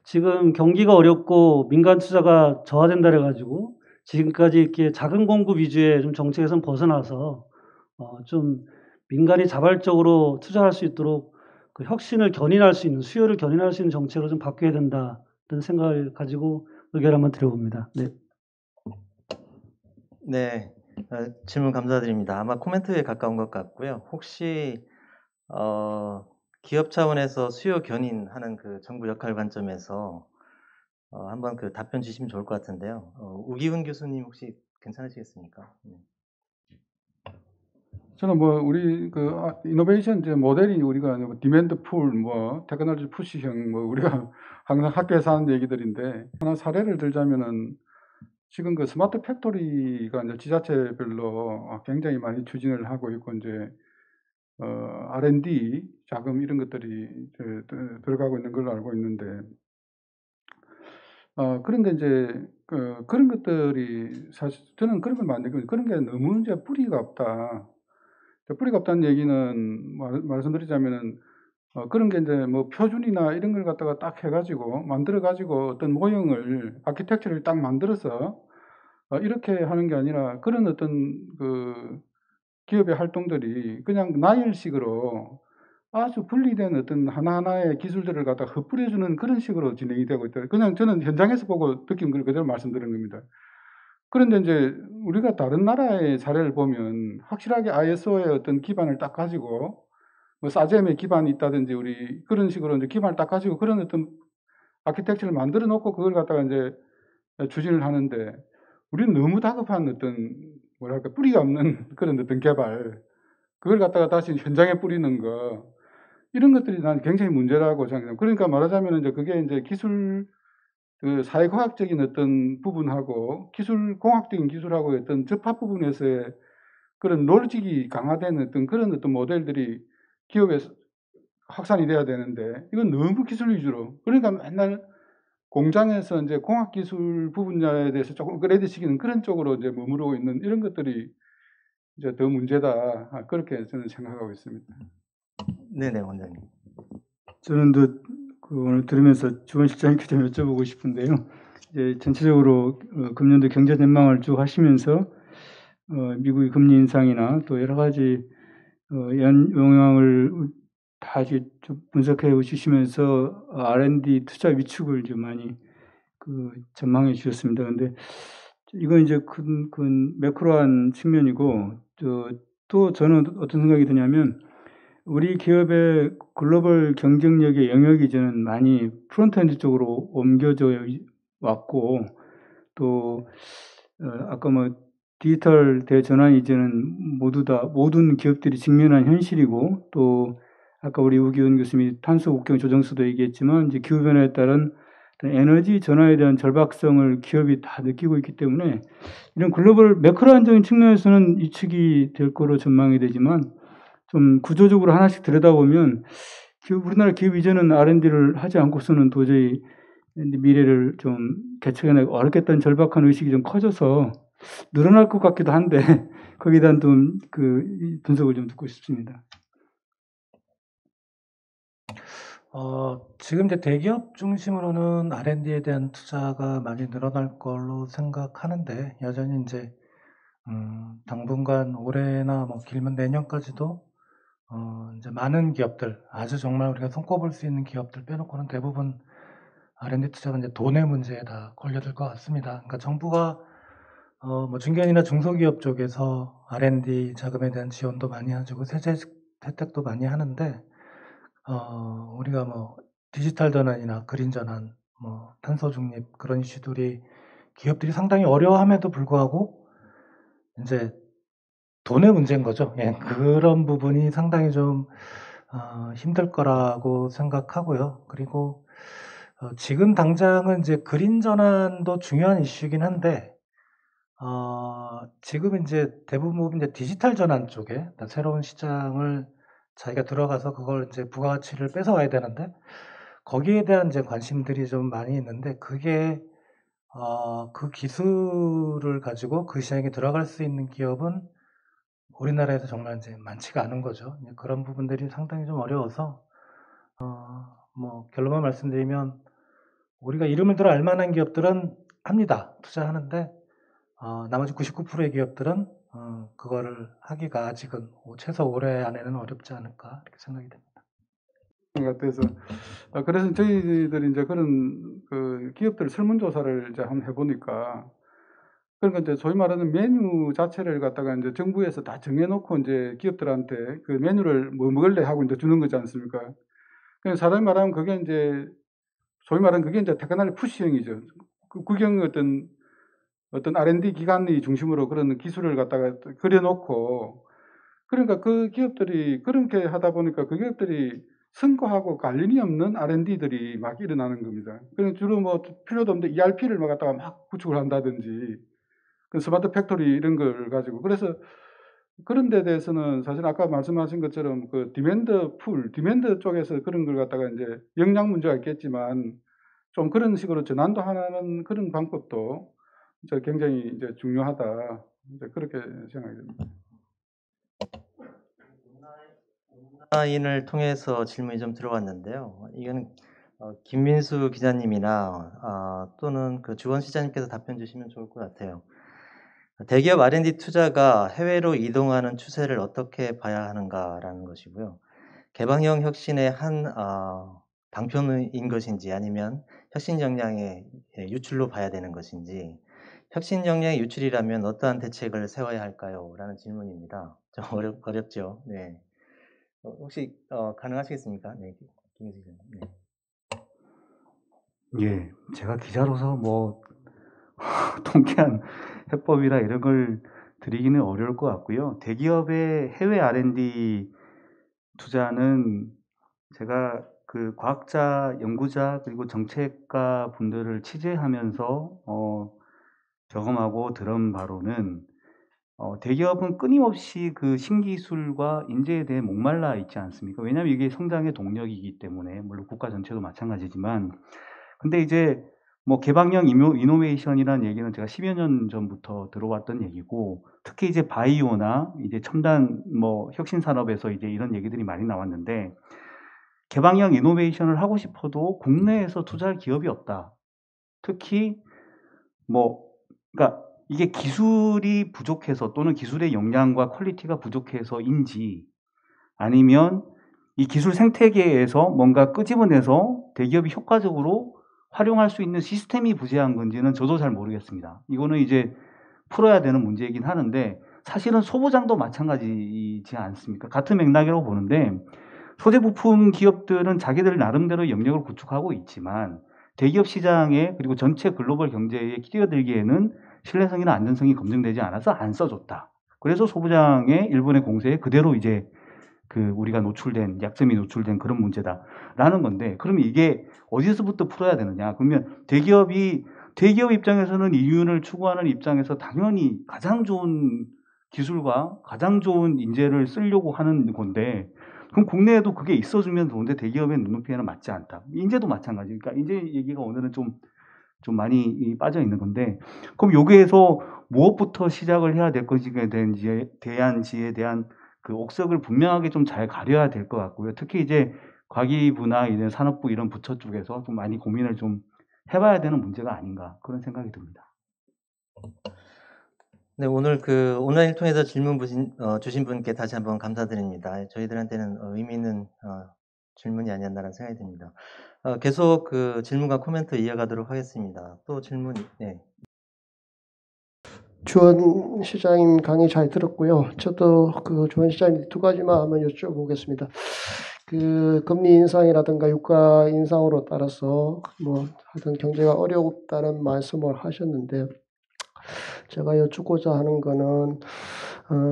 지금 경기가 어렵고 민간 투자가 저하된다 그래가지고 지금까지 이렇게 작은 공급 위주의 좀 정책에선 벗어나서 좀 민간이 자발적으로 투자할 수 있도록 그 혁신을 견인할 수 있는, 수요를 견인할 수 있는 정책으로 좀 바뀌어야 된다, 이런 생각을 가지고 의견을 한번 드려봅니다. 네. 네, 질문 감사드립니다. 아마 코멘트에 가까운 것 같고요. 혹시 기업 차원에서 수요 견인하는 그 정부 역할 관점에서 한번 그 답변 주시면 좋을 것 같은데요. 우기훈 교수님 혹시 괜찮으시겠습니까? 저는 뭐 우리 그 이노베이션 이제 모델이 우리가 뭐 디맨드 풀, 뭐 테크놀로지 푸시형, 뭐 우리가 항상 학교에서 하는 얘기들인데, 하나 사례를 들자면은 지금 그 스마트 팩토리가 이제 지자체별로 굉장히 많이 추진을 하고 있고, 이제 R&D 자금 이런 것들이 들어가고 있는 걸로 알고 있는데, 그런데 이제 그런 것들이 사실 저는 그런 걸 만들고, 그런 게 너무 이제 뿌리가 없다. 뿌리가 없다는 얘기는 말씀드리자면은 그런 게 이제 뭐 표준이나 이런 걸 갖다가 딱 해가지고 만들어가지고 어떤 모형을 아키텍처를 딱 만들어서 이렇게 하는 게 아니라, 그런 어떤 그 기업의 활동들이 그냥 나열식으로 아주 분리된 어떤 하나하나의 기술들을 갖다 흩뿌려주는 그런 식으로 진행이 되고 있다. 그냥 저는 현장에서 보고 느낀 걸 그대로 말씀드린 겁니다. 그런데 이제 우리가 다른 나라의 사례를 보면 확실하게 ISO의 어떤 기반을 딱 가지고, 뭐 사잼의 기반이 있다든지 우리 그런 식으로 이제 기반을 딱 가지고 그런 어떤 아키텍처를 만들어 놓고 그걸 갖다가 이제 추진을 하는데, 우리는 너무 다급한 어떤 뭐랄까 뿌리가 없는 그런 어떤 개발, 그걸 갖다가 다시 현장에 뿌리는 거, 이런 것들이 난 굉장히 문제라고 생각합니다. 그러니까 말하자면 이제 그게 이제 기술 그 사회과학적인 어떤 부분하고 기술공학적인 기술하고 어떤 접합 부분에서의 그런 로직이 강화된 어떤 그런 어떤 모델들이 기업에 확산이 돼야 되는데, 이건 너무 기술 위주로, 그러니까 맨날 공장에서 이제 공학기술 부분야에 대해서 조금 업그레이드 시키는 그런 쪽으로 이제 머무르고 있는 이런 것들이 이제 더 문제다. 그렇게 저는 생각하고 있습니다. 네네, 원장님. 저는 오늘 들으면서 주원 실장님께 좀 여쭤보고 싶은데요. 이제 전체적으로 금년도 경제 전망을 쭉 하시면서 미국의 금리 인상이나 또 여러 가지 영향을 다 좀 분석해 주시면서 R&D 투자 위축을 좀 많이 전망해 주셨습니다. 그런데 이건 이제 큰 매크로한 측면이고, 또 저는 어떤 생각이 드냐면, 우리 기업의 글로벌 경쟁력의 영역이 저는 많이 프론트엔드 쪽으로 옮겨져 왔고, 또 아까 뭐 디지털 대전환 이제는 모든 기업들이 직면한 현실이고, 또 아까 우리 우기훈 교수님이 탄소 국경 조정수도 얘기했지만, 이제 기후 변화에 따른 에너지 전환에 대한 절박성을 기업이 다 느끼고 있기 때문에, 이런 글로벌 매크로한적인 측면에서는 이축이 될 거로 전망이 되지만, 좀 구조적으로 하나씩 들여다보면 우리나라 기업 이제는 R&D를 하지 않고서는 도저히 미래를 좀 개척해내기 어렵겠다는 절박한 의식이 좀 커져서 늘어날 것 같기도 한데, 거기에 대한 좀 분석을 좀 듣고 싶습니다. 지금 이제 대기업 중심으로는 R&D에 대한 투자가 많이 늘어날 걸로 생각하는데, 여전히 이제 당분간 올해나 뭐 길면 내년까지도 이제 많은 기업들, 아주 정말 우리가 손꼽을 수 있는 기업들 빼놓고는 대부분 R&D 투자가 이제 돈의 문제에 다 걸려들 것 같습니다. 그러니까 정부가 뭐 중견이나 중소기업 쪽에서 R&D 자금에 대한 지원도 많이 해주고 세제 혜택도 많이 하는데, 우리가 뭐 디지털 전환이나 그린 전환, 뭐 탄소 중립 그런 이슈들이 기업들이 상당히 어려워함에도 불구하고 이제 돈의 문제인 거죠. 예, 그런 부분이 상당히 좀 힘들 거라고 생각하고요. 그리고 지금 당장은 이제 그린 전환도 중요한 이슈이긴 한데 지금 이제 대부분 이제 디지털 전환 쪽에 새로운 시장을 자기가 들어가서 그걸 이제 부가가치를 뺏어와야 되는데 거기에 대한 이제 관심들이 좀 많이 있는데 그게 그 기술을 가지고 그 시장에 들어갈 수 있는 기업은 우리나라에서 정말 이제 많지가 않은 거죠. 그런 부분들이 상당히 좀 어려워서 뭐 결론만 말씀드리면 우리가 이름을 들어 알만한 기업들은 합니다. 투자하는데 나머지 99%의 기업들은 그거를 하기가 아직은 최소 올해 안에는 어렵지 않을까 이렇게 생각이 됩니다. 같아서 그래서 저희들이 이제 그런 그 기업들 설문조사를 이제 한번 해보니까 그러니까 이제 소위 말하는 메뉴 자체를 갖다가 이제 정부에서 다 정해놓고 이제 기업들한테 그 메뉴를 뭐 먹을래 하고 이제 주는 거지 않습니까? 그냥 사람이 말하면 그게 이제 소위 말하는 그게 이제 테크놀로지 푸시형이죠. 그 구경 어떤 R&D 기관이 중심으로 그런 기술을 갖다가 그려놓고 그러니까 그 기업들이 그렇게 하다 보니까 그 기업들이 성과하고 관련이 없는 R&D들이 막 일어나는 겁니다. 그래서 주로 뭐 필요도 없는데 ERP를 막 갖다가 막 구축을 한다든지 그 스마트 팩토리 이런 걸 가지고 그래서 그런 데 대해서는 사실 아까 말씀하신 것처럼 그 디맨드 쪽에서 그런 걸 갖다가 이제 역량 문제가 있겠지만 좀 그런 식으로 전환도 하는 그런 방법도 이제 굉장히 이제 중요하다. 이제 그렇게 생각이 됩니다. 온라인을 통해서 질문이 좀 들어왔는데요. 이건 김민수 기자님이나 또는 그 주원 시장님께서 답변 주시면 좋을 것 같아요. 대기업 R&D 투자가 해외로 이동하는 추세를 어떻게 봐야 하는가라는 것이고요. 개방형 혁신의 한 방편인 것인지 아니면 혁신 역량의 유출로 봐야 되는 것인지 혁신 역량의 유출이라면 어떠한 대책을 세워야 할까요? 라는 질문입니다. 좀 어렵죠. 네. 혹시 가능하시겠습니까? 네, 김민수 기자님. 네. 예, 제가 기자로서 뭐 통쾌한 해법이라 이런 걸 드리기는 어려울 것 같고요. 대기업의 해외 R&D 투자는 제가 그 과학자, 연구자 그리고 정책가 분들을 취재하면서 경험하고 들은 바로는 대기업은 끊임없이 그 신기술과 인재에 대해 목말라 있지 않습니까? 왜냐하면 이게 성장의 동력이기 때문에 물론 국가 전체도 마찬가지지만 근데 이제 뭐 개방형 이노베이션이라는 얘기는 제가 10여 년 전부터 들어왔던 얘기고 특히 이제 바이오나 이제 첨단 뭐 혁신 산업에서 이제 이런 얘기들이 많이 나왔는데 개방형 이노베이션을 하고 싶어도 국내에서 투자할 기업이 없다. 특히 뭐 그러니까 이게 기술이 부족해서 또는 기술의 역량과 퀄리티가 부족해서인지 아니면 이 기술 생태계에서 뭔가 끄집어내서 대기업이 효과적으로 활용할 수 있는 시스템이 부재한 건지는 저도 잘 모르겠습니다. 이거는 이제 풀어야 되는 문제이긴 하는데 사실은 소부장도 마찬가지지 않습니까? 같은 맥락이라고 보는데 소재 부품 기업들은 자기들 나름대로 영역을 구축하고 있지만 대기업 시장에 그리고 전체 글로벌 경제에 끼어들기에는 신뢰성이나 안전성이 검증되지 않아서 안 써줬다. 그래서 소부장의 일본의 공세에 그대로 이제 그 우리가 노출된 약점이 노출된 그런 문제다라는 건데 그러면 이게 어디서부터 풀어야 되느냐? 그러면 대기업 입장에서는 이윤을 추구하는 입장에서 당연히 가장 좋은 기술과 가장 좋은 인재를 쓰려고 하는 건데 그럼 국내에도 그게 있어주면 좋은데 대기업의 눈높이에는 맞지 않다. 인재도 마찬가지. 그러니까 인재 얘기가 오늘은 좀 많이 빠져 있는 건데 그럼 여기에서 무엇부터 시작을 해야 될 것인지에 대한 그 옥석을 분명하게 좀 잘 가려야 될 것 같고요. 특히 이제 과기부나 이런 산업부 이런 부처 쪽에서 좀 많이 고민을 좀 해봐야 되는 문제가 아닌가 그런 생각이 듭니다. 네, 오늘 그 온라인을 통해서 질문 주신 분께 다시 한번 감사드립니다. 저희들한테는 의미 있는 질문이 아니었나라는 생각이 듭니다. 계속 그 질문과 코멘트 이어가도록 하겠습니다. 또 질문, 네. 주원 시장님 강의 잘 들었고요. 저도 그 주원 시장님 두 가지만 한번 여쭤보겠습니다. 그 금리 인상이라든가 유가 인상으로 따라서 뭐 하여튼 경제가 어렵다는 말씀을 하셨는데 제가 여쭙고자 하는 거는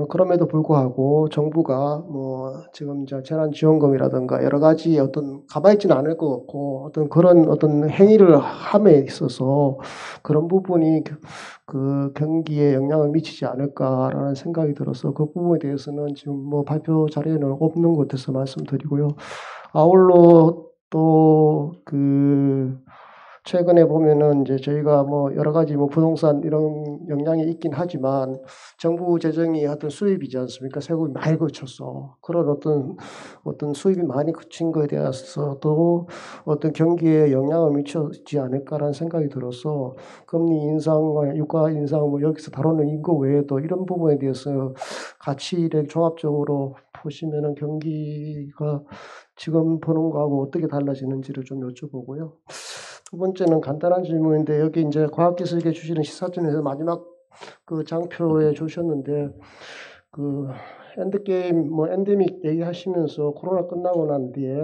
그럼에도 불구하고 정부가 뭐 지금 이제 재난지원금이라든가 여러 가지 어떤 가만히 있지는 않을 것 같고 어떤 그런 어떤 행위를 함에 있어서 그런 부분이 그 경기에 영향을 미치지 않을까라는 생각이 들어서 그 부분에 대해서는 지금 뭐 발표 자료에는 없는 것 같아서 말씀드리고요. 아울러 또 최근에 보면은 이제 저희가 뭐 여러 가지 뭐 부동산 이런 영향이 있긴 하지만 정부 재정이 하여튼 수입이지 않습니까? 세금이 많이 거쳐서 그런 어떤 수입이 많이 거친 거에 대해서도 어떤 경기에 영향을 미치지 않을까라는 생각이 들어서 금리 인상과 유가 인상 뭐 여기서 다루는 이거 외에도 이런 부분에 대해서 같이 이렇게 종합적으로 보시면은 경기가 지금 보는 거하고 어떻게 달라지는지를 좀 여쭤보고요. 두 번째는 간단한 질문인데 여기 이제 과학기술계 주시는 시사점에서 마지막 그 장표에 주셨는데 그 엔드게임 뭐 엔데믹 얘기하시면서 코로나 끝나고 난 뒤에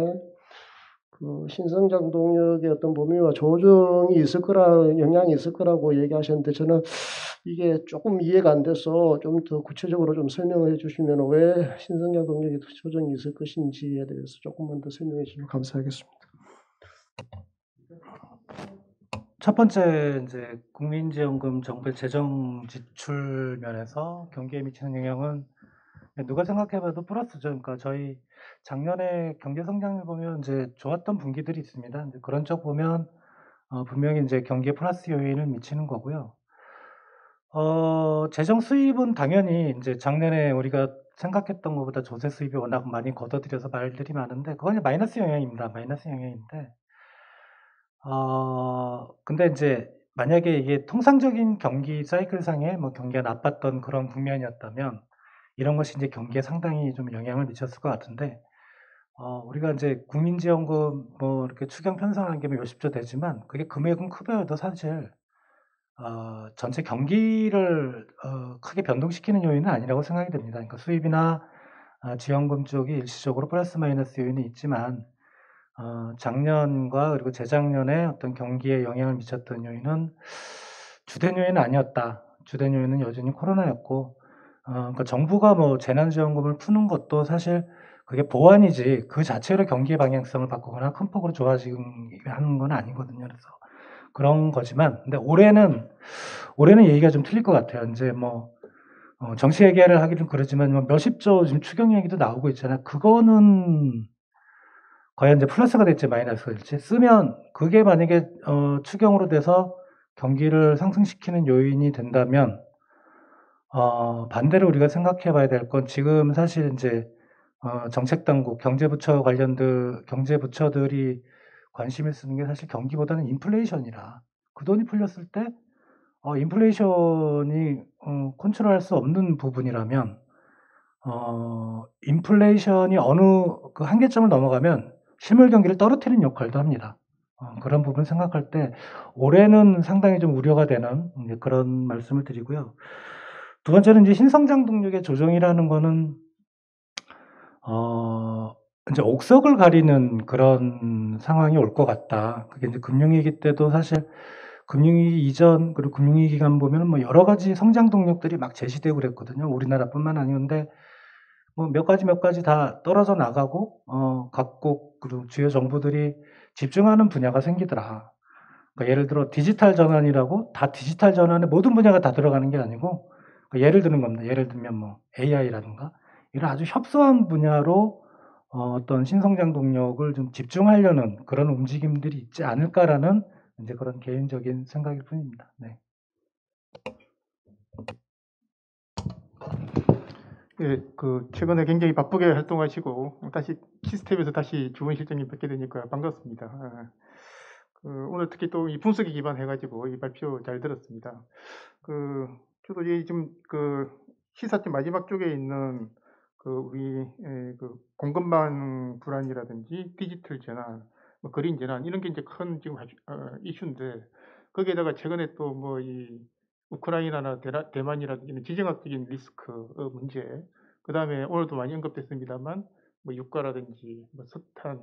그 신성장 동력의 어떤 범위와 조정이 있을 거라 영향이 있을 거라고 얘기하셨는데 저는 이게 조금 이해가 안 돼서 좀 더 구체적으로 좀 설명을 해주시면 왜 신성장 동력의 조정이 있을 것인지에 대해서 조금만 더 설명해 주시면 감사하겠습니다. 첫 번째 이제 국민지원금 정부의 재정 지출 면에서 경기에 미치는 영향은 누가 생각해봐도 플러스죠. 그러니까 저희 작년에 경제 성장을 보면 이제 좋았던 분기들이 있습니다. 이제 그런 쪽 보면 분명히 이제 경기에 플러스 요인을 미치는 거고요. 재정 수입은 당연히 이제 작년에 우리가 생각했던 것보다 조세 수입이 워낙 많이 걷어들여서 말들이 많은데 그건 마이너스 영향입니다. 마이너스 영향인데 근데 이제 만약에 이게 통상적인 경기 사이클상에 뭐 경기가 나빴던 그런 국면이었다면 이런 것이 이제 경기에 상당히 좀 영향을 미쳤을 것 같은데 우리가 이제 국민지원금 뭐 이렇게 추경 편성한 게 몇십 조 되지만 그게 금액은 크더라도 사실 전체 경기를 크게 변동시키는 요인은 아니라고 생각이 됩니다. 그러니까 수입이나 지원금 쪽이 일시적으로 플러스 마이너스 요인이 있지만 작년과 그리고 재작년에 어떤 경기에 영향을 미쳤던 요인은 주된 요인은 아니었다. 주된 요인은 여전히 코로나였고, 그러니까 정부가 뭐 재난지원금을 푸는 것도 사실 그게 보완이지 그 자체로 경기의 방향성을 바꾸거나 큰 폭으로 좋아지게 하는 건 아니거든요. 그래서 그런 거지만, 근데 올해는 얘기가 좀 틀릴 것 같아요. 이제 뭐 정치 얘기를 하기는 그러지만 뭐 몇십 조 지금 추경 얘기도 나오고 있잖아요. 그거는 과연 이제 플러스가 될지 마이너스가 될지 쓰면 그게 만약에 추경으로 돼서 경기를 상승시키는 요인이 된다면 반대로 우리가 생각해 봐야 될 건 지금 사실 이제 정책당국, 경제부처들이 관심을 쓰는 게 사실 경기보다는 인플레이션이라 그 돈이 풀렸을 때 인플레이션이 컨트롤할 수 없는 부분이라면 인플레이션이 어느 그 한계점을 넘어가면 실물 경기를 떨어뜨리는 역할도 합니다. 그런 부분 생각할 때 올해는 상당히 좀 우려가 되는 그런 말씀을 드리고요. 두 번째는 이제 신성장 동력의 조정이라는 거는 이제 옥석을 가리는 그런 상황이 올 것 같다. 그게 이제 금융위기 때도 사실 금융위기 이전 그리고 금융위기 기간 보면 뭐 여러 가지 성장 동력들이 막 제시되고 그랬거든요. 우리나라뿐만 아니었는데 뭐 몇 가지 다 떨어져 나가고 각국 그리고 주요 정부들이 집중하는 분야가 생기더라. 그러니까 예를 들어 디지털 전환이라고 다 디지털 전환에 모든 분야가 다 들어가는 게 아니고 그러니까 예를 드는 겁니다. 예를 들면 뭐 AI라든가 이런 아주 협소한 분야로 어떤 신성장 동력을 좀 집중하려는 그런 움직임들이 있지 않을까라는 이제 그런 개인적인 생각일 뿐입니다. 네. 예, 최근에 굉장히 바쁘게 활동하시고 다시 키스텝에서 다시 주원 실장님 뵙게 되니까 반갑습니다. 오늘 특히 또 이 분석에 기반해가지고 이 발표 잘 들었습니다. 저도 지금 시사점 마지막 쪽에 있는 우리 공급망 불안이라든지 디지털 전환, 뭐 그린 전환 이런 게 이제 큰 지금 이슈인데 거기에다가 최근에 또 뭐 이 우크라이나나 대만이라든지 지정학적인 리스크 문제, 그 다음에 오늘도 많이 언급됐습니다만 뭐 유가라든지 뭐 석탄,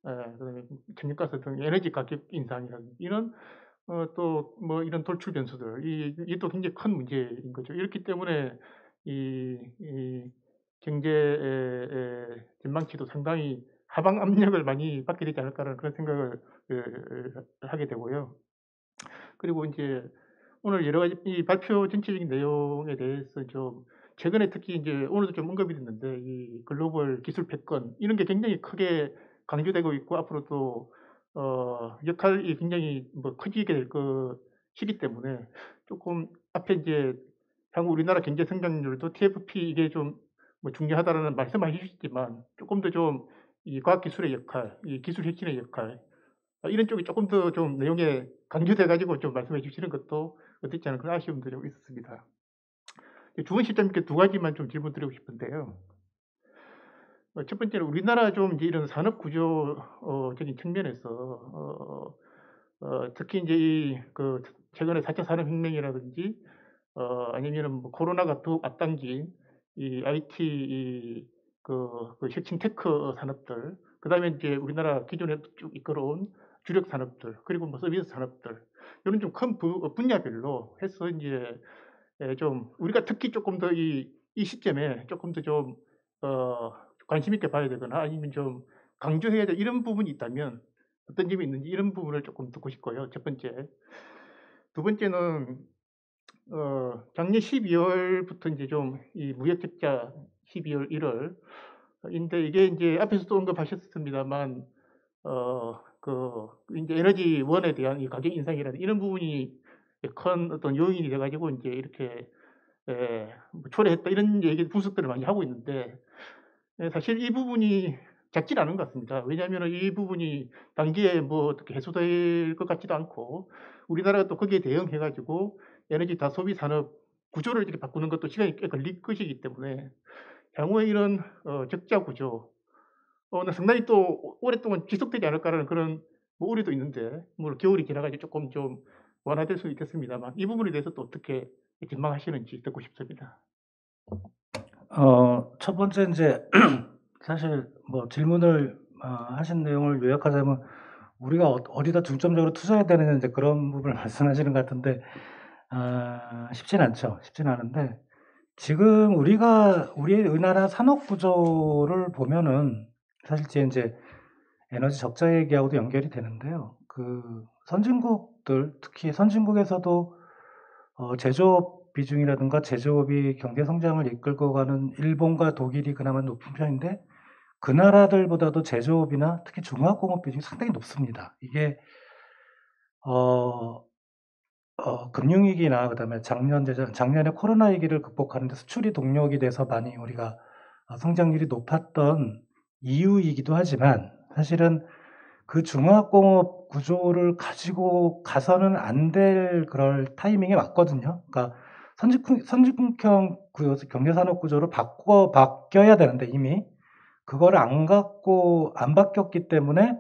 그다음에 천연가스 등 에너지 가격 인상이라든지 이런 또 뭐 이런 돌출 변수들 이게 또 굉장히 큰 문제인 거죠. 이렇기 때문에 이 경제 전망치도 상당히 하방 압력을 많이 받게 되지 않을까라는 그런 생각을 하게 되고요. 그리고 이제 오늘 여러 가지 이 발표 전체적인 내용에 대해서 좀 최근에 특히 이제 오늘도 좀 언급이 됐는데 이 글로벌 기술 패권 이런 게 굉장히 크게 강조되고 있고 앞으로도 역할이 굉장히 뭐 커지게 될 것이기 때문에 조금 앞에 이제 향후 우리나라 경제 성장률도 TFP 이게 좀 뭐 중요하다라는 말씀을 해주셨지만 조금 더 좀 이 과학기술의 역할, 이 기술 혁신의 역할 이런 쪽이 조금 더 좀 내용에 강조돼 가지고 좀 말씀해 주시는 것도 어떻지 않은 그런 아쉬움도 좀 있었습니다. 주원 실장님께 두 가지만 좀 질문 드리고 싶은데요. 첫 번째는 우리나라 좀 이제 이런 산업 구조적인 측면에서 특히 이제 이 그 최근에 4차 산업혁명이라든지 아니면은 뭐 코로나가 더욱 앞당긴 이 IT 그 혁신 테크 산업들, 그다음에 이제 우리나라 기존에 쭉 이끌어온 주력 산업들, 그리고 뭐 서비스 산업들 이런 좀 큰 분야별로 해서 이제 좀 우리가 특히 조금 더 이 시점에 조금 더 좀 관심 있게 봐야 되거나 아니면 좀 강조해야 될 이런 부분이 있다면 어떤 점이 있는지 이런 부분을 조금 듣고 싶고요. 첫 번째. 두 번째는 작년 12월부터 이제 좀 이 무역 적자 12월 1월 인데 이게 이제 앞에서도 언급하셨습니다만 이제 에너지원에 대한 이 가격 인상이라는 이런 부분이 큰 어떤 요인이 돼 가지고 이제 이렇게 뭐 초래했다 이런 얘기 분석들을 많이 하고 있는데 사실 이 부분이 작진 않은 것 같습니다. 왜냐하면 이 부분이 단기에 뭐 어떻게 해소될 것 같지도 않고 우리나라가 또 거기에 대응해 가지고 에너지 다소비 산업 구조를 이렇게 바꾸는 것도 시간이 꽤 걸릴 것이기 때문에 향후에 이런 적자 구조 상당히 또 오랫동안 지속되지 않을까라는 그런 뭐 우려도 있는데 물론 겨울이 지나가지고 조금 좀 완화될 수 있겠습니다만 이 부분에 대해서 또 어떻게 전망하시는지 듣고 싶습니다. 첫 번째 이제 사실 뭐 질문을 하신 내용을 요약하자면 우리가 어디다 중점적으로 투자해야 되는 이제 그런 부분을 말씀하시는 것 같은데 쉽진 않죠. 쉽진 않은데 지금 우리나라 산업 구조를 보면은 사실 이제 에너지 적자 얘기하고도 연결이 되는데요. 그 선진국들 특히 선진국에서도 제조업 비중이라든가 제조업이 경제 성장을 이끌고 가는 일본과 독일이 그나마 높은 편인데 그 나라들보다도 제조업이나 특히 중화공업 비중이 상당히 높습니다. 이게 금융위기나 그다음에 작년에 코로나 위기를 극복하는 데 수출이 동력이 돼서 많이 우리가 성장률이 높았던 이유이기도 하지만 사실은 그 중화공업 구조를 가지고 가서는 안 될 그럴 타이밍에 왔거든요. 그러니까 선진국형 경제산업 구조로 바뀌어야 되는데 이미 그거를 안 바뀌었기 때문에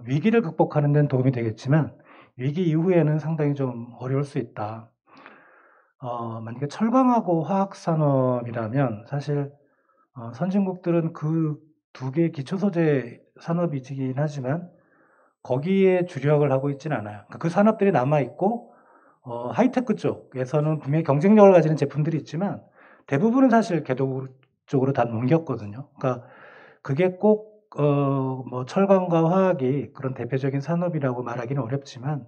위기를 극복하는 데는 도움이 되겠지만 위기 이후에는 상당히 좀 어려울 수 있다. 만약에 철강하고 화학산업이라면 사실 선진국들은 그 두 개의 기초소재 산업이긴 하지만 거기에 주력을 하고 있지는 않아요. 그러니까 그 산업들이 남아있고 하이테크 쪽에서는 분명히 경쟁력을 가지는 제품들이 있지만 대부분은 사실 개도 쪽으로 다 넘겼거든요. 그러니까 그게 꼭 뭐 철강과 화학이 그런 대표적인 산업이라고 말하기는 어렵지만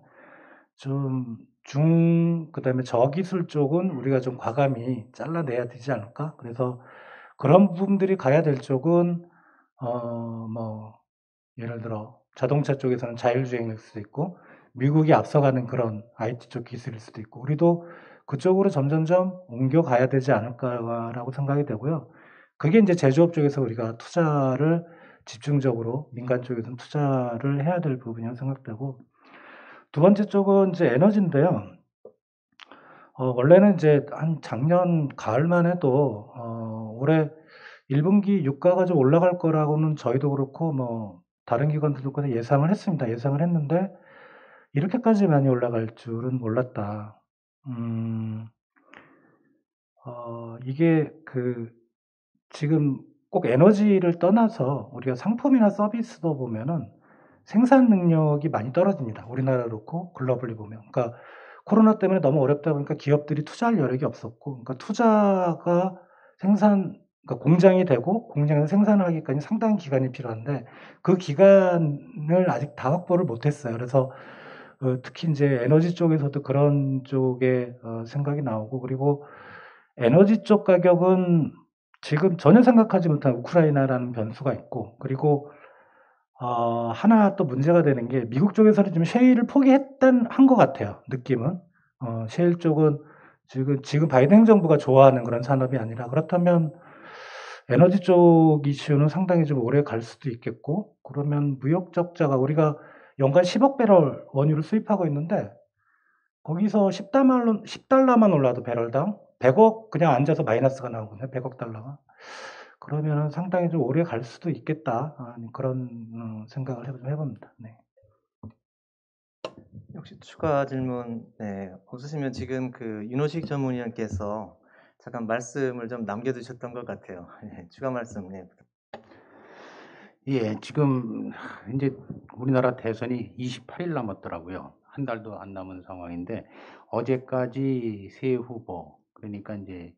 그다음에 저기술 쪽은 우리가 좀 과감히 잘라내야 되지 않을까? 그래서 그런 부분들이 가야 될 쪽은 뭐 예를 들어 자동차 쪽에서는 자율주행일 수도 있고 미국이 앞서가는 그런 IT 쪽 기술일 수도 있고 우리도 그쪽으로 점점점 옮겨가야 되지 않을까라고 생각이 되고요. 그게 이제 제조업 쪽에서 우리가 투자를 집중적으로 민간 쪽에서는 투자를 해야 될 부분이라고 생각되고 두 번째 쪽은 이제 에너지인데요. 원래는 이제 한 작년 가을만 해도 올해 1분기 유가가 좀 올라갈 거라고는 저희도 그렇고 뭐 다른 기관들도 그렇고 예상을 했습니다. 예상을 했는데 이렇게까지 많이 올라갈 줄은 몰랐다. 이게 지금 꼭 에너지를 떠나서 우리가 상품이나 서비스도 보면은 생산 능력이 많이 떨어집니다. 우리나라 그렇고 글로벌리 보면. 그러니까 코로나 때문에 너무 어렵다 보니까 기업들이 투자할 여력이 없었고, 그러니까 투자가 그러니까 공장이 되고 공장에서 생산을 하기까지 상당한 기간이 필요한데 그 기간을 아직 다 확보를 못했어요. 그래서 특히 이제 에너지 쪽에서도 그런 쪽에 생각이 나오고, 그리고 에너지 쪽 가격은 지금 전혀 생각하지 못한 우크라이나라는 변수가 있고, 그리고 하나 또 문제가 되는 게 미국 쪽에서는 좀 셰일을 한 것 같아요. 느낌은. 셰일 쪽은 지금 바이든 정부가 좋아하는 그런 산업이 아니라, 그렇다면 에너지 쪽 이슈는 상당히 좀 오래 갈 수도 있겠고, 그러면 무역 적자가 우리가 연간 10억 배럴 원유를 수입하고 있는데 거기서 10달러만 올라도 배럴당 100억 그냥 앉아서 마이너스가 나오거든요. 100억 달러가. 그러면 상당히 좀 오래 갈 수도 있겠다. 그런 생각을 좀 해봅니다. 네. 혹시 추가 질문 없으시면 지금 그 윤호식 전문위원께서 잠깐 말씀을 좀 남겨두셨던 것 같아요. 추가 말씀. 예, 지금 이제 우리나라 대선이 28일 남았더라고요. 한 달도 안 남은 상황인데 어제까지 세 후보, 그러니까 이제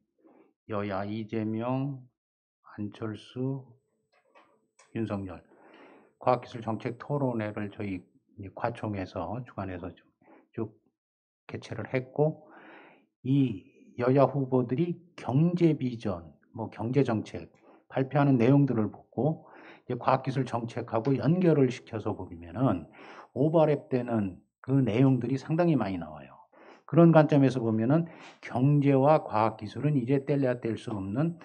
여야 이재명, 안철수, 윤석열 과학기술정책 토론회를 저희 과총에서 주관해서 쭉 개최를 했고, 이 여야 후보들이 경제 비전, 경제 정책 발표하는 내용들을 보고 이제 과학기술 정책하고 연결을 시켜서 보면은 오버랩되는 그 내용들이 상당히 많이 나와요. 그런 관점에서 보면은 경제와 과학기술은 이제 뗄래야 뗄 수 없는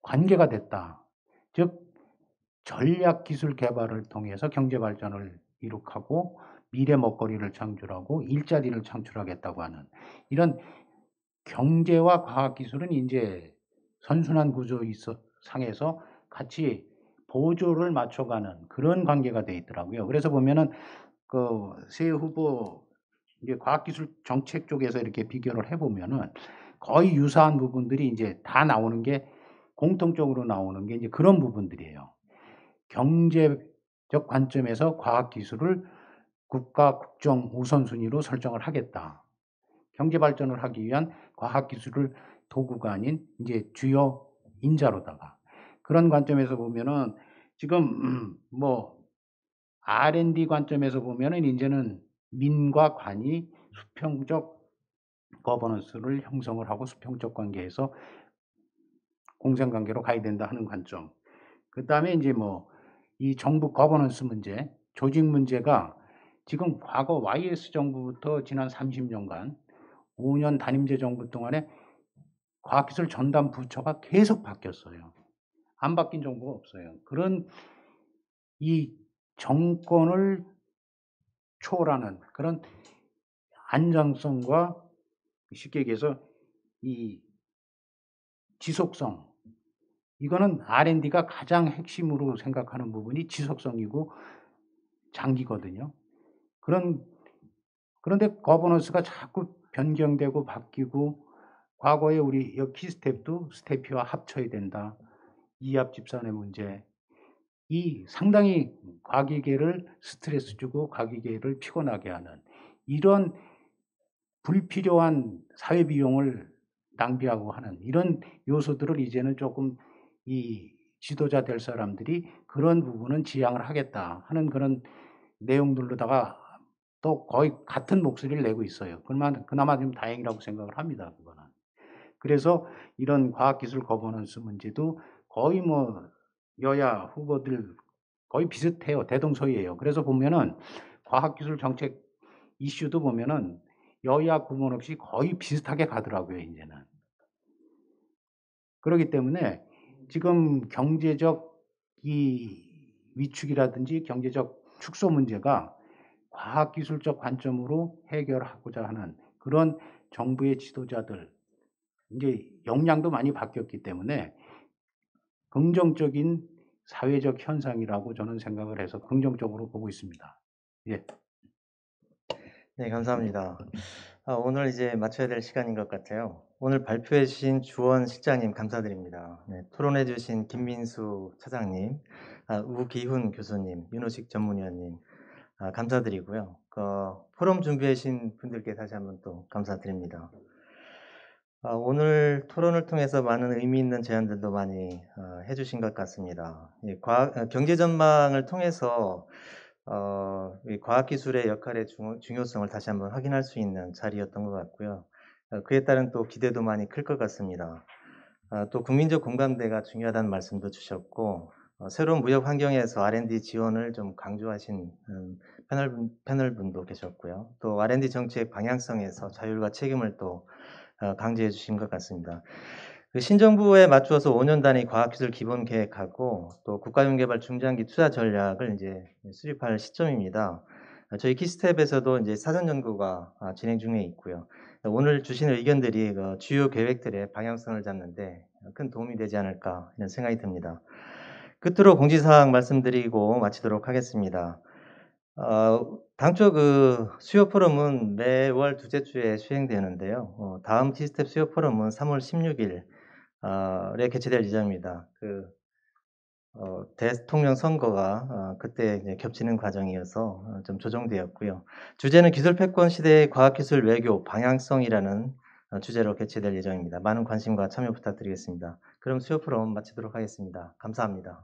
관계가 됐다. 즉 전략기술 개발을 통해서 경제 발전을 이룩하고 미래 먹거리를 창출하고 일자리를 창출하겠다고 하는 이런 경제와 과학기술은 이제 선순환 구조 상에서 같이 보조를 맞춰가는 그런 관계가 돼 있더라고요. 그래서 보면은 그 세 후보 이제 과학기술 정책 쪽에서 이렇게 비교를 해보면은 거의 유사한 부분들이 이제 다 나오는 게 공통적으로 나오는 게 이제 그런 부분들이에요. 경제적 관점에서 과학기술을 국가 국정 우선순위로 설정을 하겠다. 경제 발전을 하기 위한 과학기술을 도구가 아닌 이제 주요 인자로다가 그런 관점에서 보면은 지금 R&D 관점에서 보면은 이제는 민과 관이 수평적 거버넌스를 형성을 하고 수평적 관계에서 공생관계로 가야 된다 하는 관점. 그 다음에 이제 이 정부 거버넌스 문제, 조직 문제가 지금 과거 YS 정부부터 지난 30년간 5년 단임제 정부 동안에 과학기술 전담 부처가 계속 바뀌었어요. 안 바뀐 정부가 없어요. 그런 이 정권을 초월하는 그런 안정성과 쉽게 얘기해서 이 지속성, 이거는 R&D가 가장 핵심으로 생각하는 부분이 지속성이고 장기거든요. 그런데 거버넌스가 자꾸 변경되고 바뀌고, 과거에 우리 키스텝도 스테피와 합쳐야 된다. 이합집산의 문제. 이 상당히 과기계를 스트레스 주고 과기계를 피곤하게 하는 이런 불필요한 사회 비용을 낭비하고 하는 이런 요소들을 이제는 조금 이 지도자 될 사람들이 그런 부분은 지양을 하겠다 하는 그런 내용들로다가 또 거의 같은 목소리를 내고 있어요. 그나마 좀 다행이라고 생각을 합니다. 그거는. 그래서 이런 과학기술 거버넌스 문제도 거의 여야 후보들 거의 비슷해요. 대동소이해요. 그래서 보면은 과학기술 정책 이슈도 보면은 여야 구분 없이 거의 비슷하게 가더라고요, 이제는. 그렇기 때문에 지금 경제적 이 위축이라든지 경제적 축소 문제가 과학기술적 관점으로 해결하고자 하는 그런 정부의 지도자들, 이제 역량도 많이 바뀌었기 때문에 긍정적인 사회적 현상이라고 저는 생각을 해서 긍정적으로 보고 있습니다. 예. 네, 감사합니다. 오늘 이제 마쳐야 될 시간인 것 같아요. 오늘 발표해 주신 주원 실장님 감사드립니다. 네, 토론해 주신 김민수 차장님, 우기훈 교수님, 윤호식 전문위원님, 감사드리고요. 포럼 준비해 주신 분들께 다시 한번 또 감사드립니다. 오늘 토론을 통해서 많은 의미 있는 제안들도 많이 해주신 것 같습니다. 경제 전망을 통해서 이 과학기술의 역할의 중요성을 다시 한번 확인할 수 있는 자리였던 것 같고요. 그에 따른 또 기대도 많이 클 것 같습니다. 또 국민적 공감대가 중요하다는 말씀도 주셨고, 새로운 무역 환경에서 R&D 지원을 좀 강조하신 패널 분도 계셨고요. 또 R&D 정책 방향성에서 자율과 책임을 또 강조해 주신 것 같습니다. 그 신정부에 맞추어서 5년 단위 과학기술 기본 계획하고 또 국가연구개발 중장기 투자 전략을 이제 수립할 시점입니다. 저희 키스텝에서도 이제 사전 연구가 진행 중에 있고요. 오늘 주신 의견들이 주요 계획들의 방향성을 잡는데 큰 도움이 되지 않을까 이런 생각이 듭니다. 끝으로 공지사항 말씀드리고 마치도록 하겠습니다. 당초 그 수요 포럼은 매월 두째 주에 수행되는데요. 다음 키스텝 수요 포럼은 3월 16일에 개최될 예정입니다. 대통령 선거가 그때 이제 겹치는 과정이어서 좀 조정되었고요. 주제는 기술 패권 시대의 과학기술 외교 방향성이라는 주제로 개최될 예정입니다. 많은 관심과 참여 부탁드리겠습니다. 그럼 수요 포럼 마치도록 하겠습니다. 감사합니다.